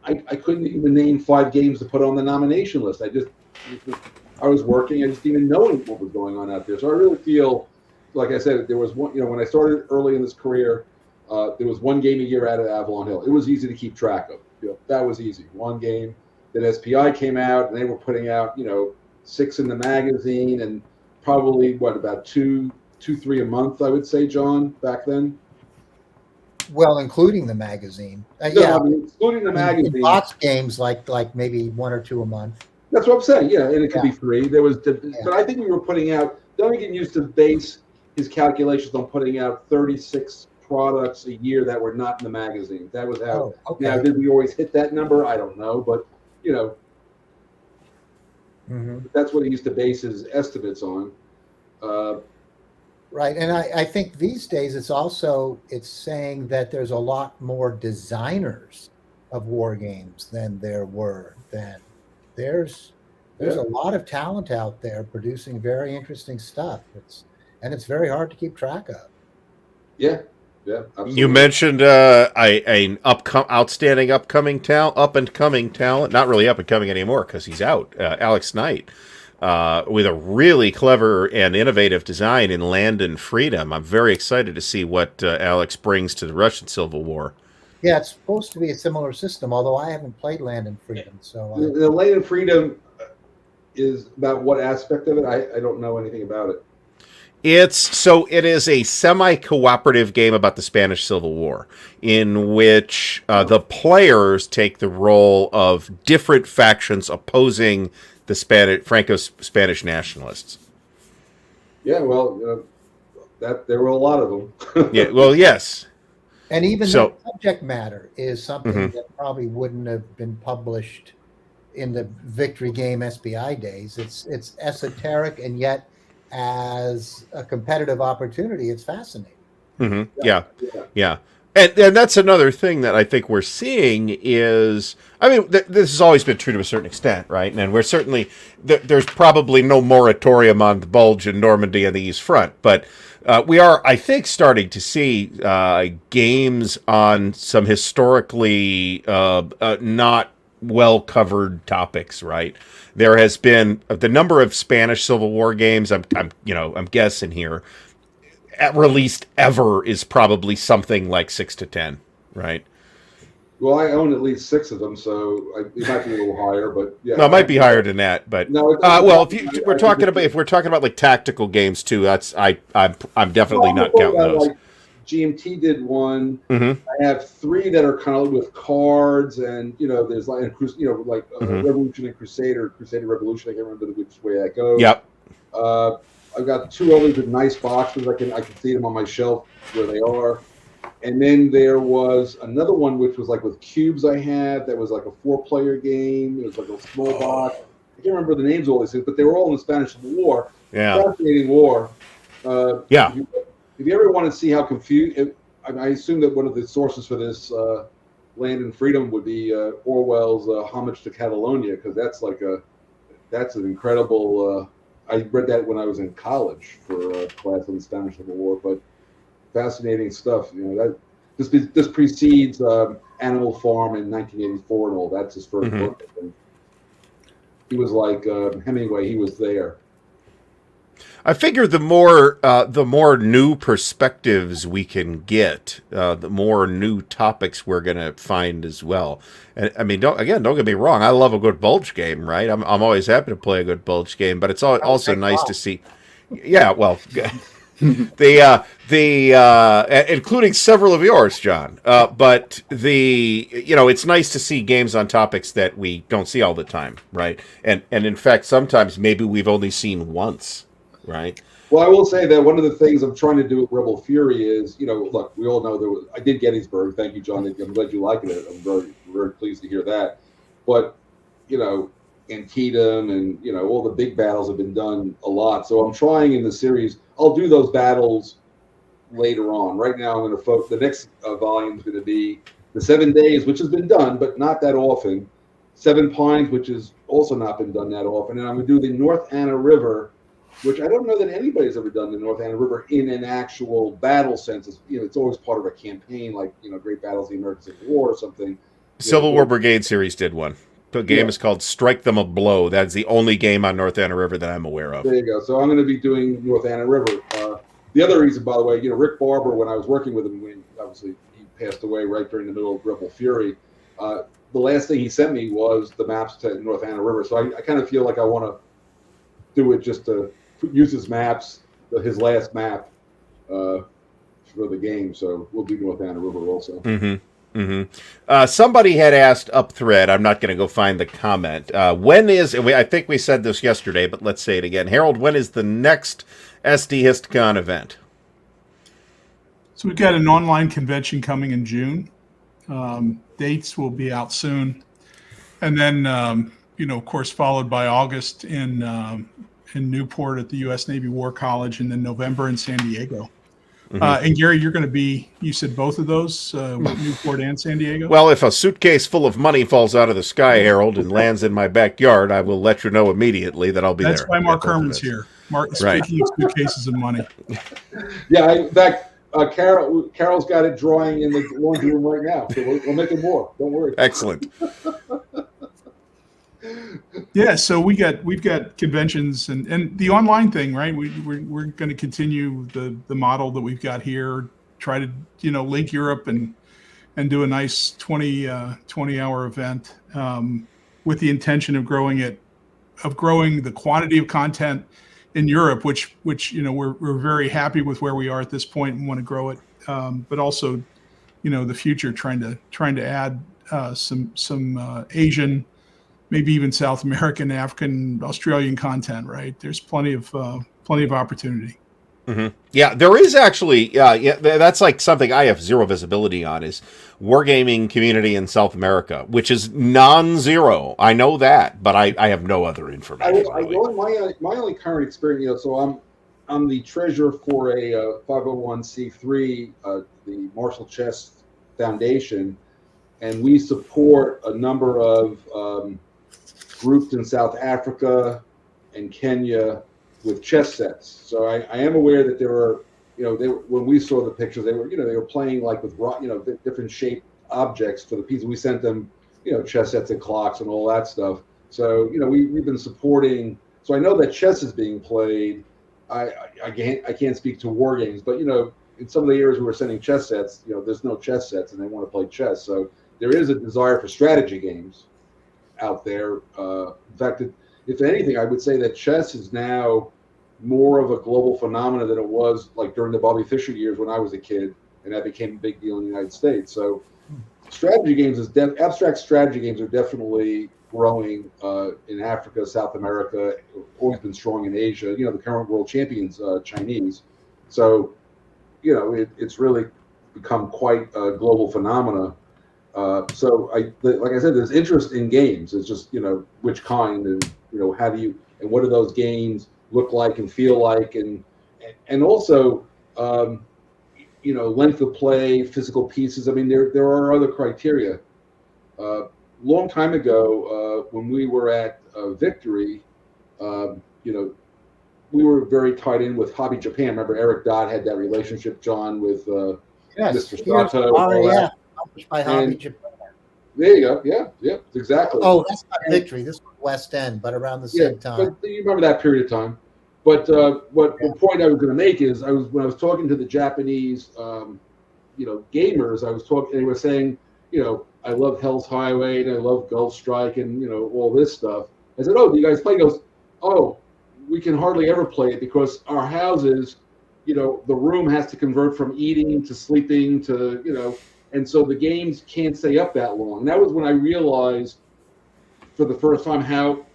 I couldn't even name 5 games to put on the nomination list. I was working. I just didn't even know what was going on out there. So I really feel, like I said, there was one. When I started early in this career, there was 1 game a year out of Avalon Hill. It was easy to keep track of. That was easy. 1 game. Then SPI came out, and they were putting out 6 in the magazine, and probably about 2, 3 a month. I would say, John, back then. Well, including the magazine. Including the magazine. Lots of games like maybe 1 or 2 a month. That's what I'm saying. Yeah, and it could be 3. There was, but I think we were putting out. Dunnigan used to base his calculations on putting out 36 products a year that were not in the magazine. That was how. Now, did we always hit that number? I don't know, but that's what he used to base his estimates on. Right, and I think these days it's saying that there's a lot more designers of war games than there were then. There's a lot of talent out there producing very interesting stuff. It's very hard to keep track of. Yeah, absolutely. You mentioned an outstanding up and coming talent. Not really up and coming anymore because he's out. Alex Knight. With a really clever and innovative design in Land and Freedom. I'm very excited to see what Alex brings to the Russian Civil War. Yeah, it's supposed to be a similar system, although I haven't played Land and Freedom. So The Land and Freedom is about what aspect of it? I don't know anything about it. It is a semi-cooperative game about the Spanish Civil War, in which the players take the role of different factions opposing the Franco-Spanish nationalists. Yeah, well, that there were a lot of them. Yeah, well, yes. and even So- the subject matter is something Mhm. that probably wouldn't have been published in the Victory Game SBI days. It's esoteric, and yet as a competitive opportunity, it's fascinating. Yeah. Yeah. Yeah. And that's another thing that I think we're seeing is, I mean, this has always been true to a certain extent, right? And we're certainly, there's probably no moratorium on the Bulge in Normandy and the East Front, but we are, I think, starting to see games on some historically not well-covered topics, right? There has been the number of Spanish Civil War games, I'm guessing here, released ever is probably something like 6 to 10, right? Well, I own at least 6 of them, so it might be a little higher, but yeah. No, it might be higher than that, but No, well, if we're talking about like tactical games too, that's I'm definitely not counting those. Like GMT did one. Mhm. I have 3 that are kind of with cards, and there's like Mhm. Revolution and Crusader Revolution. I can't remember which way that goes. Yep. I've got 2 others with nice boxes. I can see them on my shelf where they are. And then there was another one which was like with cubes I had that was like a 4-player game. It was like a small box. I can't remember the names of all these things, but they were all in the Spanish Civil War. Yeah. Fascinating war. Yeah. If you ever want to see how confused, I assume that one of the sources for this Land and Freedom would be Orwell's Homage to Catalonia, because that's an incredible. I read that when I was in college for a class on the Spanish Civil War, but fascinating stuff. That this precedes Animal Farm in 1984 and all. That's his first book. I think. He was like Hemingway. He was there. I figure the more new perspectives we can get, the more new topics we're going to find as well. And I mean, don't get me wrong. I love a good Bulge game, right? I'm always happy to play a good Bulge game, but it's also nice to see. Yeah, well, including several of yours, John. But it's nice to see games on topics that we don't see all the time, right? And in fact, sometimes maybe we've only seen once. Right. Well, I will say that one of the things I'm trying to do with Rebel Fury is, look, we all know I did Gettysburg. Thank you, John. I'm glad you like it. I'm very, very pleased to hear that. But, Antietam and, all the big battles have been done a lot. So I'm trying in the series, I'll do those battles later on. Right now, I'm going to focus, the next volume is going to be the 7 Days, which has been done, but not that often. 7 Pines, which has also not been done that often. And I'm going to do the North Anna River, which I don't know that anybody's ever done the North Anna River in an actual battle sense. It's always part of a campaign, like Great Battles of the American Civil War or something. Civil War Brigade series did one. The game is called Strike Them a Blow. That's the only game on North Anna River that I'm aware of. There you go. So I'm going to be doing North Anna River. The other reason, by the way, Rick Barber, when I was working with him, when obviously he passed away right during the middle of Rebel Fury, the last thing he sent me was the maps to North Anna River. So I kind of feel like I want to do it just to use his maps, his last map for the game. So we'll do North Anna River also. Mm-hmm. Mm-hmm. Somebody had asked up thread, I'm not going to go find the comment. When is, I think we said this yesterday, but let's say it again. Harold, when is the next SD HistCon event? So we've got an online convention coming in June. Dates will be out soon. And then, of course, followed by August in Newport at the U.S. Navy War College, and then November in San Diego. Mm-hmm. And Gary, you're going to be, you said both of those, Newport and San Diego? Well, if a suitcase full of money falls out of the sky, Harold, and lands in my backyard, I will let you know immediately that I'll be there. That's why Mark Herman's here. Mark, speaking of suitcases of money. Yeah, in fact, Carol's got it drying in the laundry room right now, so we'll make it more. Don't worry. Excellent. Yeah, so we've got conventions and the online thing, right? We're going to continue the model that we've got here. Try to link Europe and and do a nice 20-hour event with the intention of growing the quantity of content in Europe, which we're very happy with where we are at this point and want to grow it, but also the future trying to add some Asian, maybe even South American, African, Australian content. Right, there's plenty of opportunity. Mm-hmm. Yeah, there is actually. That's like something I have zero visibility on is wargaming community in South America, which is non-zero. I know that, but I have no other information. My only current experience, so I'm the treasurer for a 501c3, the Marshall Chess Foundation, and we support a number of groups in South Africa and Kenya with chess sets. So I am aware that there are, when we saw the pictures, they were playing like with, different shaped objects for the pieces. We sent them, chess sets and clocks and all that stuff. So, we've been supporting. So I know that chess is being played. I can't speak to war games, but, in some of the areas we were sending chess sets, there's no chess sets and they want to play chess. So there is a desire for strategy games out there. In fact, if anything, I would say that chess is now more of a global phenomenon than it was like during the Bobby Fischer years when I was a kid, and that became a big deal in the United States. So strategy games abstract strategy games are definitely growing in Africa, South America, always been strong in Asia. The current world champions, Chinese. So, it's really become quite a global phenomena. So like I said, there's interest in games. It's just, which kind and, how do you, and what do those games look like and feel like, and also, length of play, physical pieces. I mean, there are other criteria. Long time ago, when we were at Victory, we were very tied in with Hobby Japan. Remember, Eric Dodd had that relationship, John, with Yes. Mr. Sato. Oh, yeah. Published by Hobby Japan. There you go. Yeah, exactly. Oh, that's not Victory. This was West End, but around the same time. But you remember that period of time. But the point I was going to make is, when I was talking to the Japanese, gamers, I was talking, and they were saying, I love Hell's Highway and I love Gulf Strike and all this stuff. I said, oh, do you guys play? He goes, oh, we can hardly ever play it because our houses, the room has to convert from eating to sleeping to, and so the games can't stay up that long. And that was when I realized for the first time how,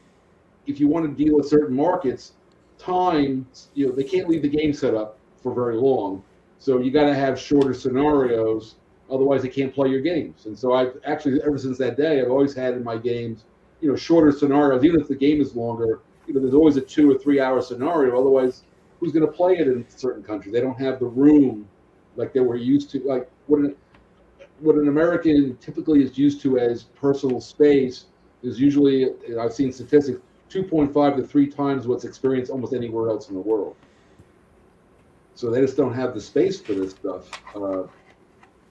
if you want to deal with certain markets, time, they can't leave the game set up for very long. So you got to have shorter scenarios, otherwise they can't play your games. And so I've actually, ever since that day, I've always had in my games, shorter scenarios. Even if the game is longer, there's always a 2 or 3 hour scenario. Otherwise, who's going to play it in certain countries? They don't have the room like they were used to. Like what an American typically is used to as personal space is usually, I've seen statistics, 2.5 to 3 times what's experienced almost anywhere else in the world. So they just don't have the space for this stuff,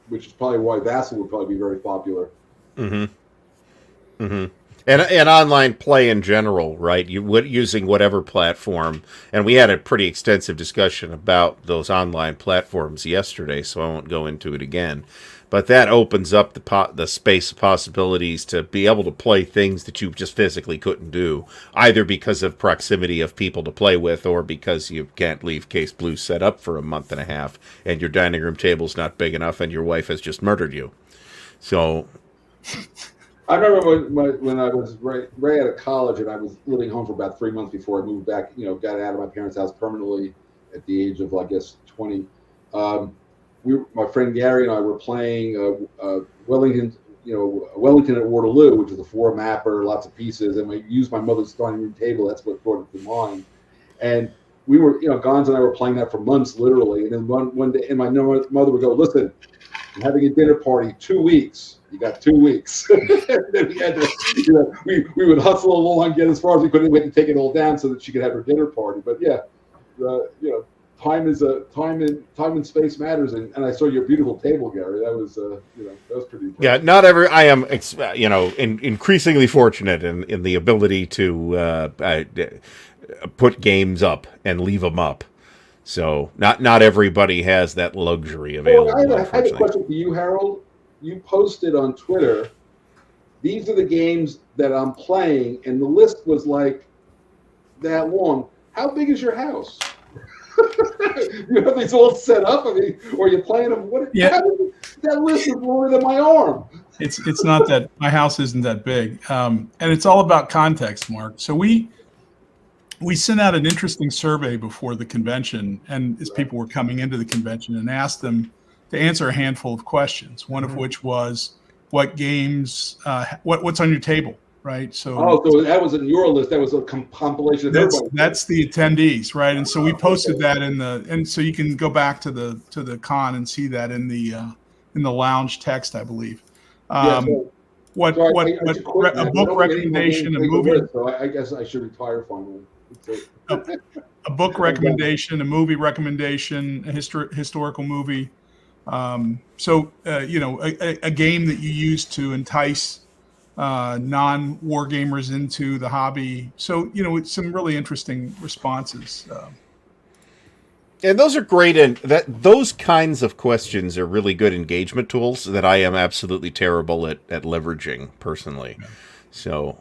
which is probably why Vassal would probably be very popular. Mm-hmm. Mm-hmm. And online play in general, right? Using whatever platform, and we had a pretty extensive discussion about those online platforms yesterday, so I won't go into it again. But that opens up the space of possibilities to be able to play things that you just physically couldn't do, either because of proximity of people to play with, or because you can't leave Case Blue set up for a month and a half, and your dining room table's not big enough, and your wife has just murdered you. So I remember when I was right out of college, and I was living home for about 3 months before I moved back. Got out of my parents' house permanently at the age of, I guess, 20. My friend Gary and I were playing Wellington at Waterloo, which is a 4-mapper, lots of pieces, and we used my mother's dining room table. That's what brought it to mind. And we were, Gons and I were playing that for months, literally. And then one day, and my mother would go, "Listen, I'm having a dinner party, 2 weeks. You got 2 weeks." And then we had to, we would hustle along, get as far as we could, and we had to take it all down so that she could have her dinner party. But yeah, time and space matters. And I saw your beautiful table, Gary. That was, that was pretty impressive. yeah, not every. I am, increasingly fortunate in the ability to put games up and leave them up. So not everybody has that luxury available. Well, I have a question for you, Harold. you posted on Twitter, these are the games that I'm playing, and the list was like that long. How big is your house? You have these all set up. I mean, or you're playing them. Yeah. That list is longer than my arm. It's not that my house isn't that big, and it's all about context, Mark. So we sent out an interesting survey before the convention, and as people were coming into the convention, and asked them to answer a handful of questions. One of which was, what games, what's on your table, right? So that wasn't your list. That was a compilation of everybody. That's the attendees, right? And so we posted that and so you can go back to the con and see that in the lounge text, I believe. A book recommendation, a movie. So I guess I should retire finally. A book recommendation, a movie recommendation, a historical movie. A game that you use to entice non-war gamers into the hobby. So, it's some really interesting responses. And those are great, and those kinds of questions are really good engagement tools that I am absolutely terrible at leveraging personally. Yeah. So,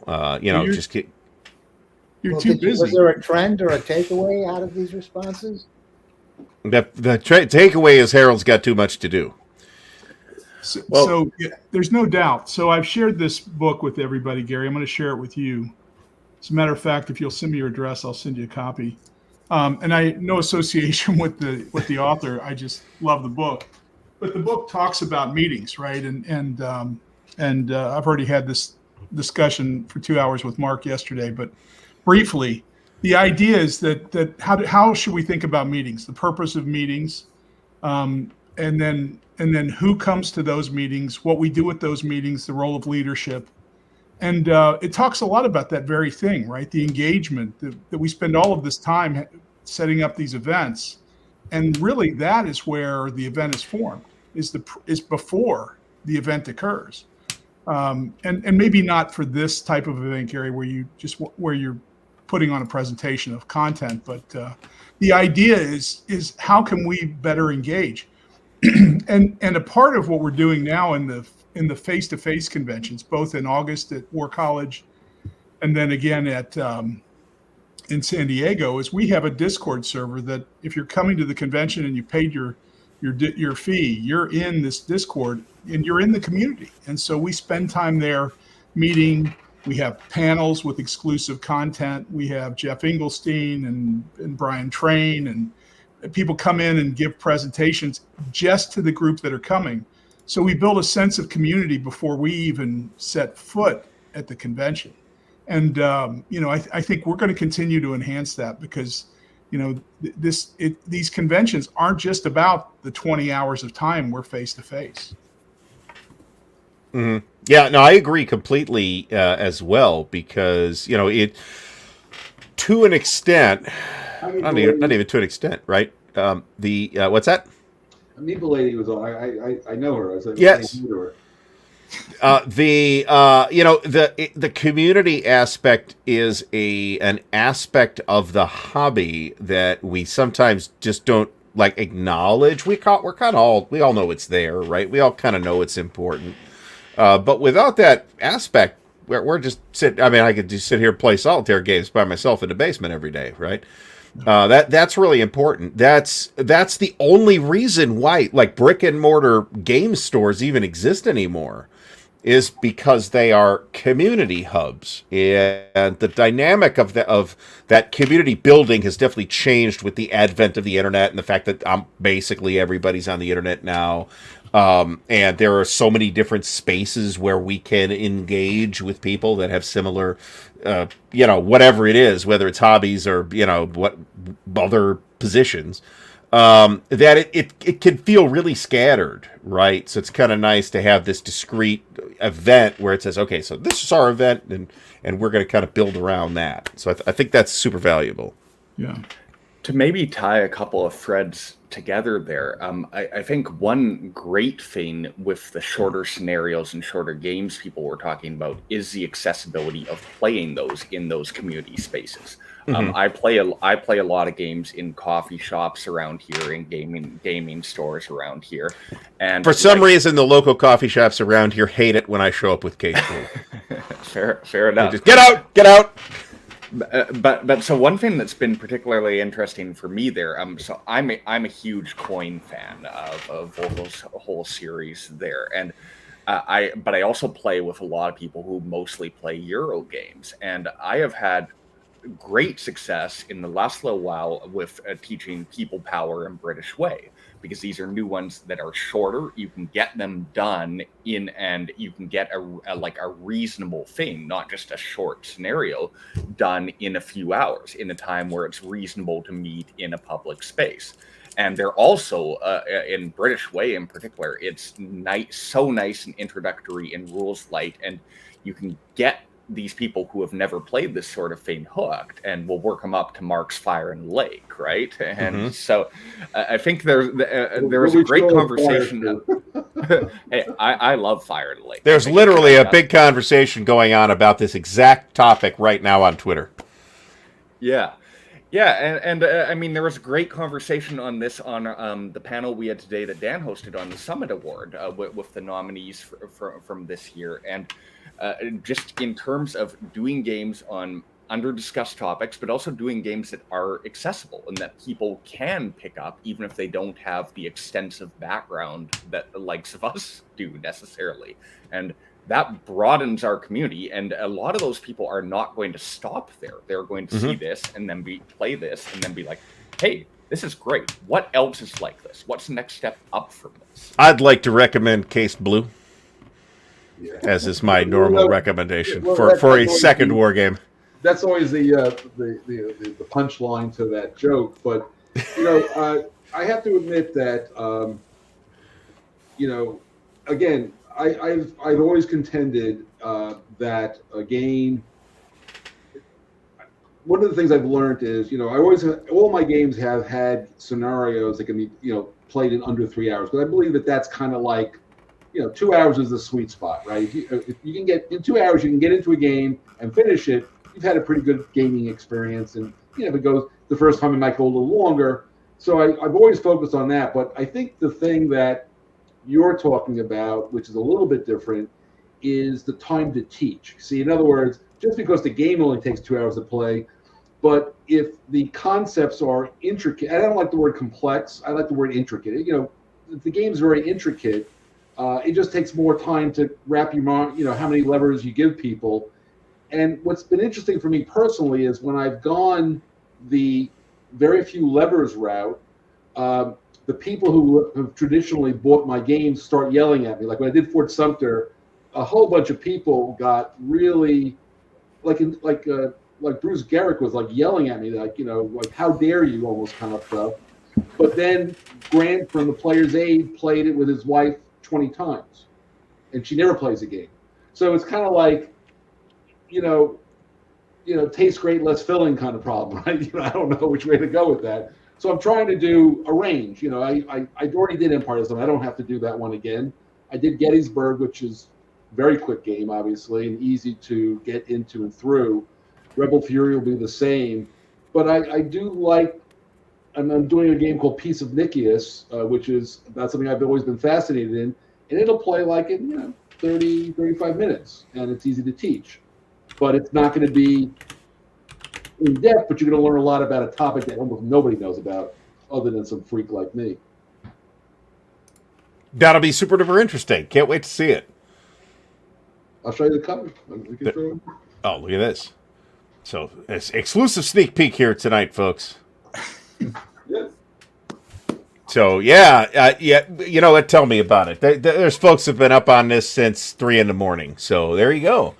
you're too busy. Was there a trend or a takeaway out of these responses? The takeaway is Harold's got too much to do. So there's no doubt. So I've shared this book with everybody, Gary. I'm going to share it with you. As a matter of fact, if you'll send me your address, I'll send you a copy. And I no association with the author. I just love the book. But the book talks about meetings, right? And I've already had this discussion for 2 hours with Mark yesterday. But briefly, the idea is that how should we think about meetings? The purpose of meetings, and then who comes to those meetings, what we do with those meetings, the role of leadership. And it talks a lot about that very thing, right? The engagement that we spend all of this time setting up these events. And really that is where the event is formed, is before the event occurs. And maybe not for this type of event, Gary, where you're putting on a presentation of content, but the idea is how can we better engage? and a part of what we're doing now in the face-to-face conventions, both in August at War College and then again in San Diego, is we have a Discord server that if you're coming to the convention and you paid your fee, you're in this Discord and you're in the community. And so we spend time there meeting. We have panels with exclusive content. We have Jeff Engelstein and Brian Train, and people come in and give presentations just to the group that are coming. So we build a sense of community before we even set foot at the convention. And, I think we're going to continue to enhance that because, these conventions aren't just about the 20 hours of time we're face to face. Mm-hmm. Yeah, no, I agree completely as well because, it to an extent, not even to an extent, right? What's that? Amoeba Lady was on. I know her. I was like, yes. Her. The community aspect is an aspect of the hobby that we sometimes just don't acknowledge. We all know it's there, right? We all kind of know it's important. But without that aspect, we're just I could just sit here and play solitaire games by myself in the basement every day, right? That's really important. That's the only reason why brick and mortar game stores even exist anymore, is because they are community hubs, and the dynamic of that community building has definitely changed with the advent of the internet and the fact that basically everybody's on the internet now. And there are so many different spaces where we can engage with people that have similar, whatever it is, whether it's hobbies or, what other positions, that it can feel really scattered, right? So it's kind of nice to have this discrete event where it says, okay, so this is our event and we're going to kind of build around that. So I think that's super valuable. Yeah. To maybe tie a couple of threads together there, I think one great thing with the shorter scenarios and shorter games people were talking about is the accessibility of playing those in those community spaces. I play a lot of games in coffee shops around here, in gaming stores around here, and for some reason, the local coffee shops around here hate it when I show up with Case Blue. fair enough. Just, get out. But so one thing that's been particularly interesting for me there, so I'm a huge coin fan of Vogel's whole series there, and I also play with a lot of people who mostly play Euro games, and I have had great success in the last little while with teaching People Power and British Way, because these are new ones that are shorter. You can get them done and you can get a reasonable thing, not just a short scenario, done in a few hours in a time where it's reasonable to meet in a public space. And they're also in British Way in particular, it's so nice and introductory and rules light, and you can get these people who have never played this sort of thing hooked, and we'll work them up to Mark's Fire and Lake, right? And so I think there was a great conversation. Hey, I love Fire and Lake. There's literally a big conversation going on about this exact topic right now on Twitter. Yeah. Yeah, and I mean, there was a great conversation on this on the panel we had today that Dan hosted on the Summit Award with the nominees from this year, and just in terms of doing games on under-discussed topics, but also doing games that are accessible and that people can pick up, even if they don't have the extensive background that the likes of us do necessarily. And that broadens our community, and a lot of those people are not going to stop there. They're going to see this and then play this and then be like, hey, this is great. What else is like this? What's the next step up from this? I'd like to recommend Case Blue, as is my normal recommendation for a second war game. That's always the punchline to that joke. But I have to admit that again, I've always contended that a game. One of the things I've learned is, all my games have had scenarios that can be, played in under 3 hours. But I believe that that's kind of like, 2 hours is the sweet spot, right? If you can get in 2 hours, you can get into a game and finish it. You've had a pretty good gaming experience, and if it goes the first time, it might go a little longer. So I've always focused on that. But I think the thing that you're talking about, which is a little bit different, is the time to teach. See, in other words, just because the game only takes 2 hours to play, but if the concepts are intricate, I don't like the word complex, I like the word intricate. If the game's very intricate, it just takes more time to wrap your mind, how many levers you give people. And what's been interesting for me personally is when I've gone the very few levers route, the people who have traditionally bought my games start yelling at me. Like when I did Fort Sumter, a whole bunch of people got really, like Bruce Garrick was like yelling at me, like how dare you, almost kind of stuff. But then Grant from the Player's Aid played it with his wife 20 times, and she never plays a game. So it's kind of like, tastes great, less filling kind of problem, right? I don't know which way to go with that. So I'm trying to do a range. I already did Empire of the Sun. I don't have to do that one again. I did Gettysburg, which is a very quick game, obviously, and easy to get into and through. Rebel Fury will be the same. But I do like, and I'm doing a game called Peace of Nicias, which is that's something I've always been fascinated in. And it'll play like in 30, 35 minutes, and it's easy to teach. But it's not going to be in depth, but you're going to learn a lot about a topic that almost nobody knows about other than some freak like me. That'll be super duper interesting. Can't wait to see it. I'll show you the cover. Oh, look at this. So, it's exclusive sneak peek here tonight, folks. Yeah. So, yeah, tell me about it. There's folks who've been up on this since 3 a.m. So, there you go.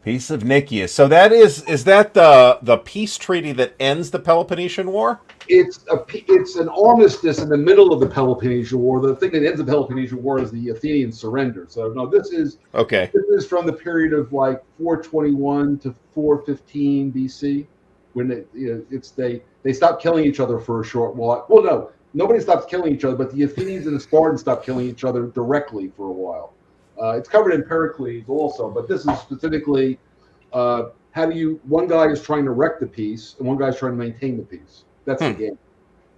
Peace of Nicias. So that is that the peace treaty that ends the Peloponnesian War? It's an armistice in the middle of the Peloponnesian War. The thing that ends the Peloponnesian War is the Athenian surrender. So no, this is from the period of like 421 to 415 BC, when they stopped killing each other for a short while. Well, no, nobody stopped killing each other, but the Athenians and the Spartans stopped killing each other directly for a while. It's covered in Pericles also, but this is specifically how do you? One guy is trying to wreck the piece, and one guy's trying to maintain the piece. That's the game,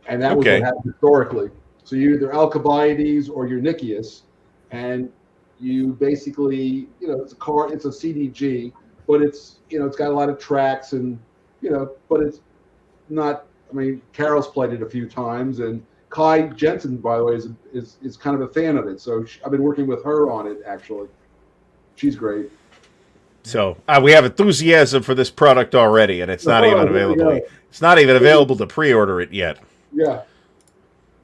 and that was Okay. what happened historically. So you're either Alcibiades or you're Nicias, and you basically, it's a car, it's a CDG, but it's it's got a lot of tracks, and but it's not. I mean, Carol's played it a few times, and Kai Jensen, by the way, is kind of a fan of it. So I've been working with her on it, actually. She's great. So we have enthusiasm for this product already, and it's not even available. It's not even available to pre-order it yet. Yeah.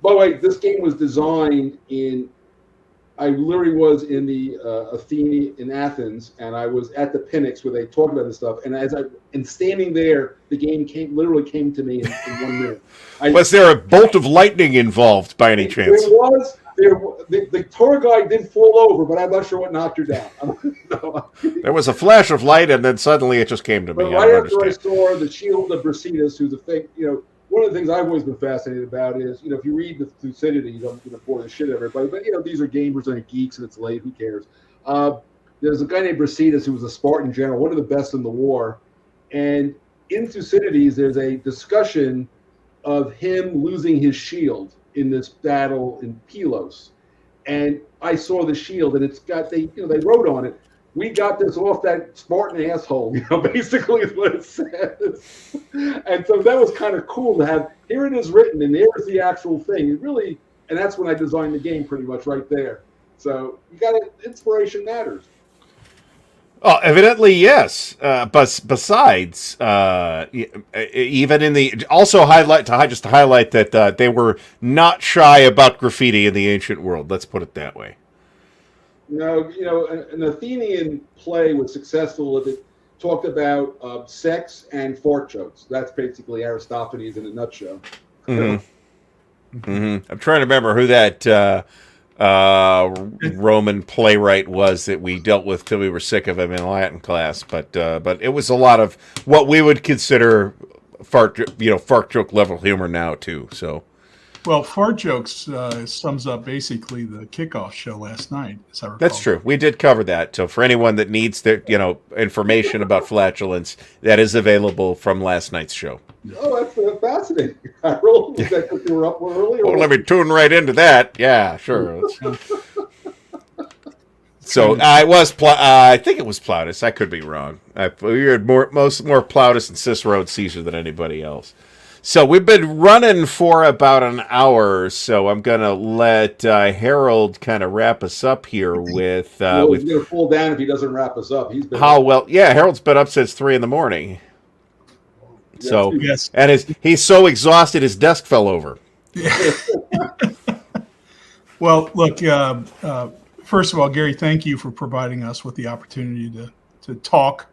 By the way, this game was designed I literally was in the Athene in Athens, and I was at the Phoenix where they talked about this stuff. And standing there, the game literally came to me in 1 minute. Was there a bolt of lightning involved by any chance? There was. The tour guide did fall over, but I'm not sure what knocked her down. No. There was a flash of light, and then suddenly it just came to me. But right after I saw the Shield of Brasidas, who's a fake, one of the things I've always been fascinated about is, if you read the Thucydides, I'm going to bore the shit out of everybody, but, these are gamers and geeks, and it's late, who cares? There's a guy named Brasidas who was a Spartan general, one of the best in the war. And in Thucydides, there's a discussion of him losing his shield in this battle in Pylos. And I saw the shield, and it's got, they wrote on it, "We got this off that Spartan asshole," basically is what it says. And so that was kind of cool to have, here it is written, and there's the actual thing. It really, and that's when I designed the game pretty much right there. So you got it, inspiration matters. Oh, evidently, yes. But besides, even in the also highlight that they were not shy about graffiti in the ancient world. Let's put it that way. No, an Athenian play was successful if it talked about sex and fart jokes. That's basically Aristophanes in a nutshell. Mm-hmm. Mm-hmm. I'm trying to remember who that Roman playwright was that we dealt with till we were sick of him in Latin class, but it was a lot of what we would consider fart joke level humor now too. So, well, fart jokes sums up basically the kickoff show last night, as I recall. That's true. We did cover that. So for anyone that needs the information about flatulence, that is available from last night's show. Oh, that's fascinating. I rolled that because you were up earlier. Well, let me tune right into that. Yeah, sure. So I think it was Plautus. I could be wrong. We heard more Plautus and Cicero and Caesar than anybody else. So we've been running for about an hour, so I'm gonna let Harold kind of wrap us up here with. He's gonna fall down if he doesn't wrap us up. Harold's been up since 3 a.m. So yes. And he's so exhausted his desk fell over. Well, look. First of all, Gary, thank you for providing us with the opportunity to talk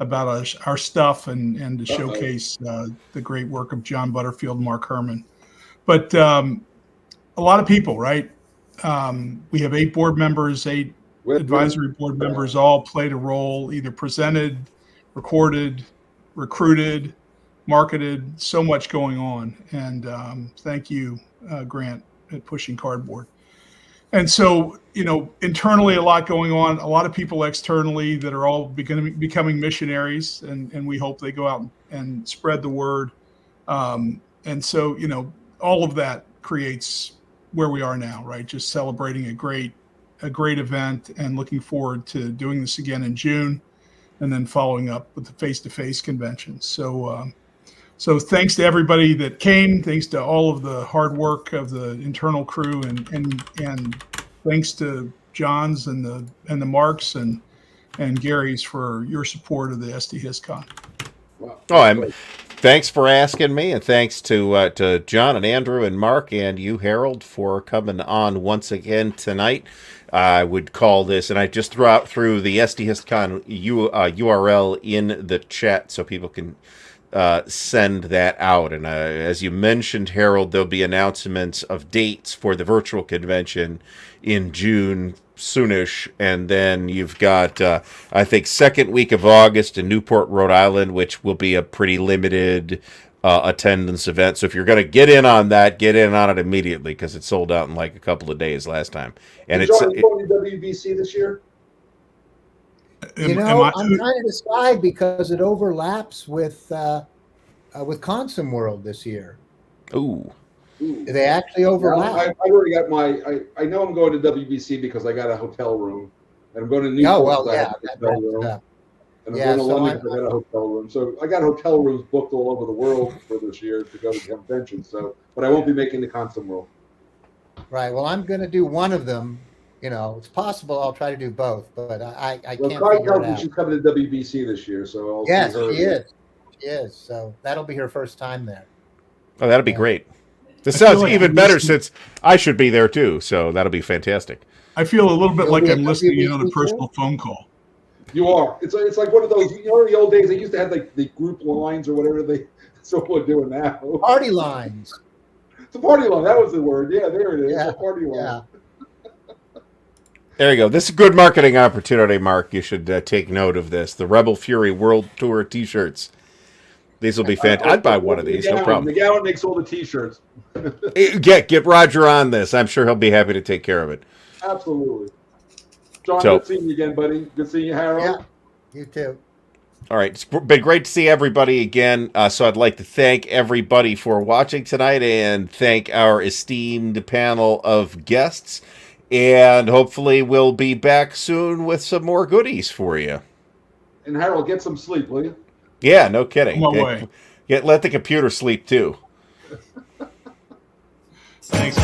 about our stuff and to showcase the great work of John Butterfield and Mark Herman. But a lot of people, right? We have 8 board members, 8 advisory board members, all played a role, either presented, recorded, recruited, marketed, so much going on. And thank you, Grant, at Pushing Cardboard. And so, internally, a lot going on, a lot of people externally that are all becoming missionaries, and we hope they go out and spread the word. And so, all of that creates where we are now, right? Just celebrating a great event and looking forward to doing this again in June and then following up with the face-to-face convention. So thanks to everybody that came. Thanks to all of the hard work of the internal crew, and thanks to John's and the Marks and Gary's for your support of the SD HistCon. Wow. Thanks for asking me, and thanks to John and Andrew and Mark and you, Harold, for coming on once again tonight. I would call this, and I just threw the SD HistCon URL in the chat so people can send that out. And as you mentioned, Harold, there'll be announcements of dates for the virtual convention in June soonish, and then you've got I think second week of August in Newport, Rhode Island, which will be a pretty limited attendance event. So if you're going to get in on that, get in on it immediately, because it sold out in like a couple of days last time. And Is John going to WBC this year? I'm trying to decide because it overlaps with Consum World this year. Ooh. They actually overlap. I've already got I know I'm going to WBC because I got a hotel room, and I'm going to Newport. Oh well, I have a hotel room. And I'm going to London because I got a hotel room. So I got hotel rooms booked all over the world for this year to go to the convention. So, but I won't be making the Consum World. Right. Well, I'm going to do one of them. It's possible I'll try to do both, but I can't figure it out. She's coming to WBC this year, so I'll see her. She is. She is. So that'll be her first time there. Oh, that'll be great. This sounds even better since I should be there too. So that'll be fantastic. I feel a little bit like I'm listening in on a personal phone call. You are. It's like one of those. In the old days, they used to have like the group lines or whatever that's what we're doing now. Party lines. It's a party line. That was the word. Yeah, there it is. Yeah, a party line. Yeah. There you go. This is a good marketing opportunity, Mark. You should take note of this. The Rebel Fury World Tour T-shirts. These will be fantastic. I'd buy one of these. No problem. McGowan makes all the T-shirts. Get Roger on this. I'm sure he'll be happy to take care of it. Absolutely. John, good seeing you again, buddy. Good seeing you, Harold. Yeah, you too. All right. It's been great to see everybody again. So I'd like to thank everybody for watching tonight and thank our esteemed panel of guests. And hopefully we'll be back soon with some more goodies for you. And Harold, get some sleep, will you? Yeah, no kidding. No way. Let the computer sleep too. Thanks.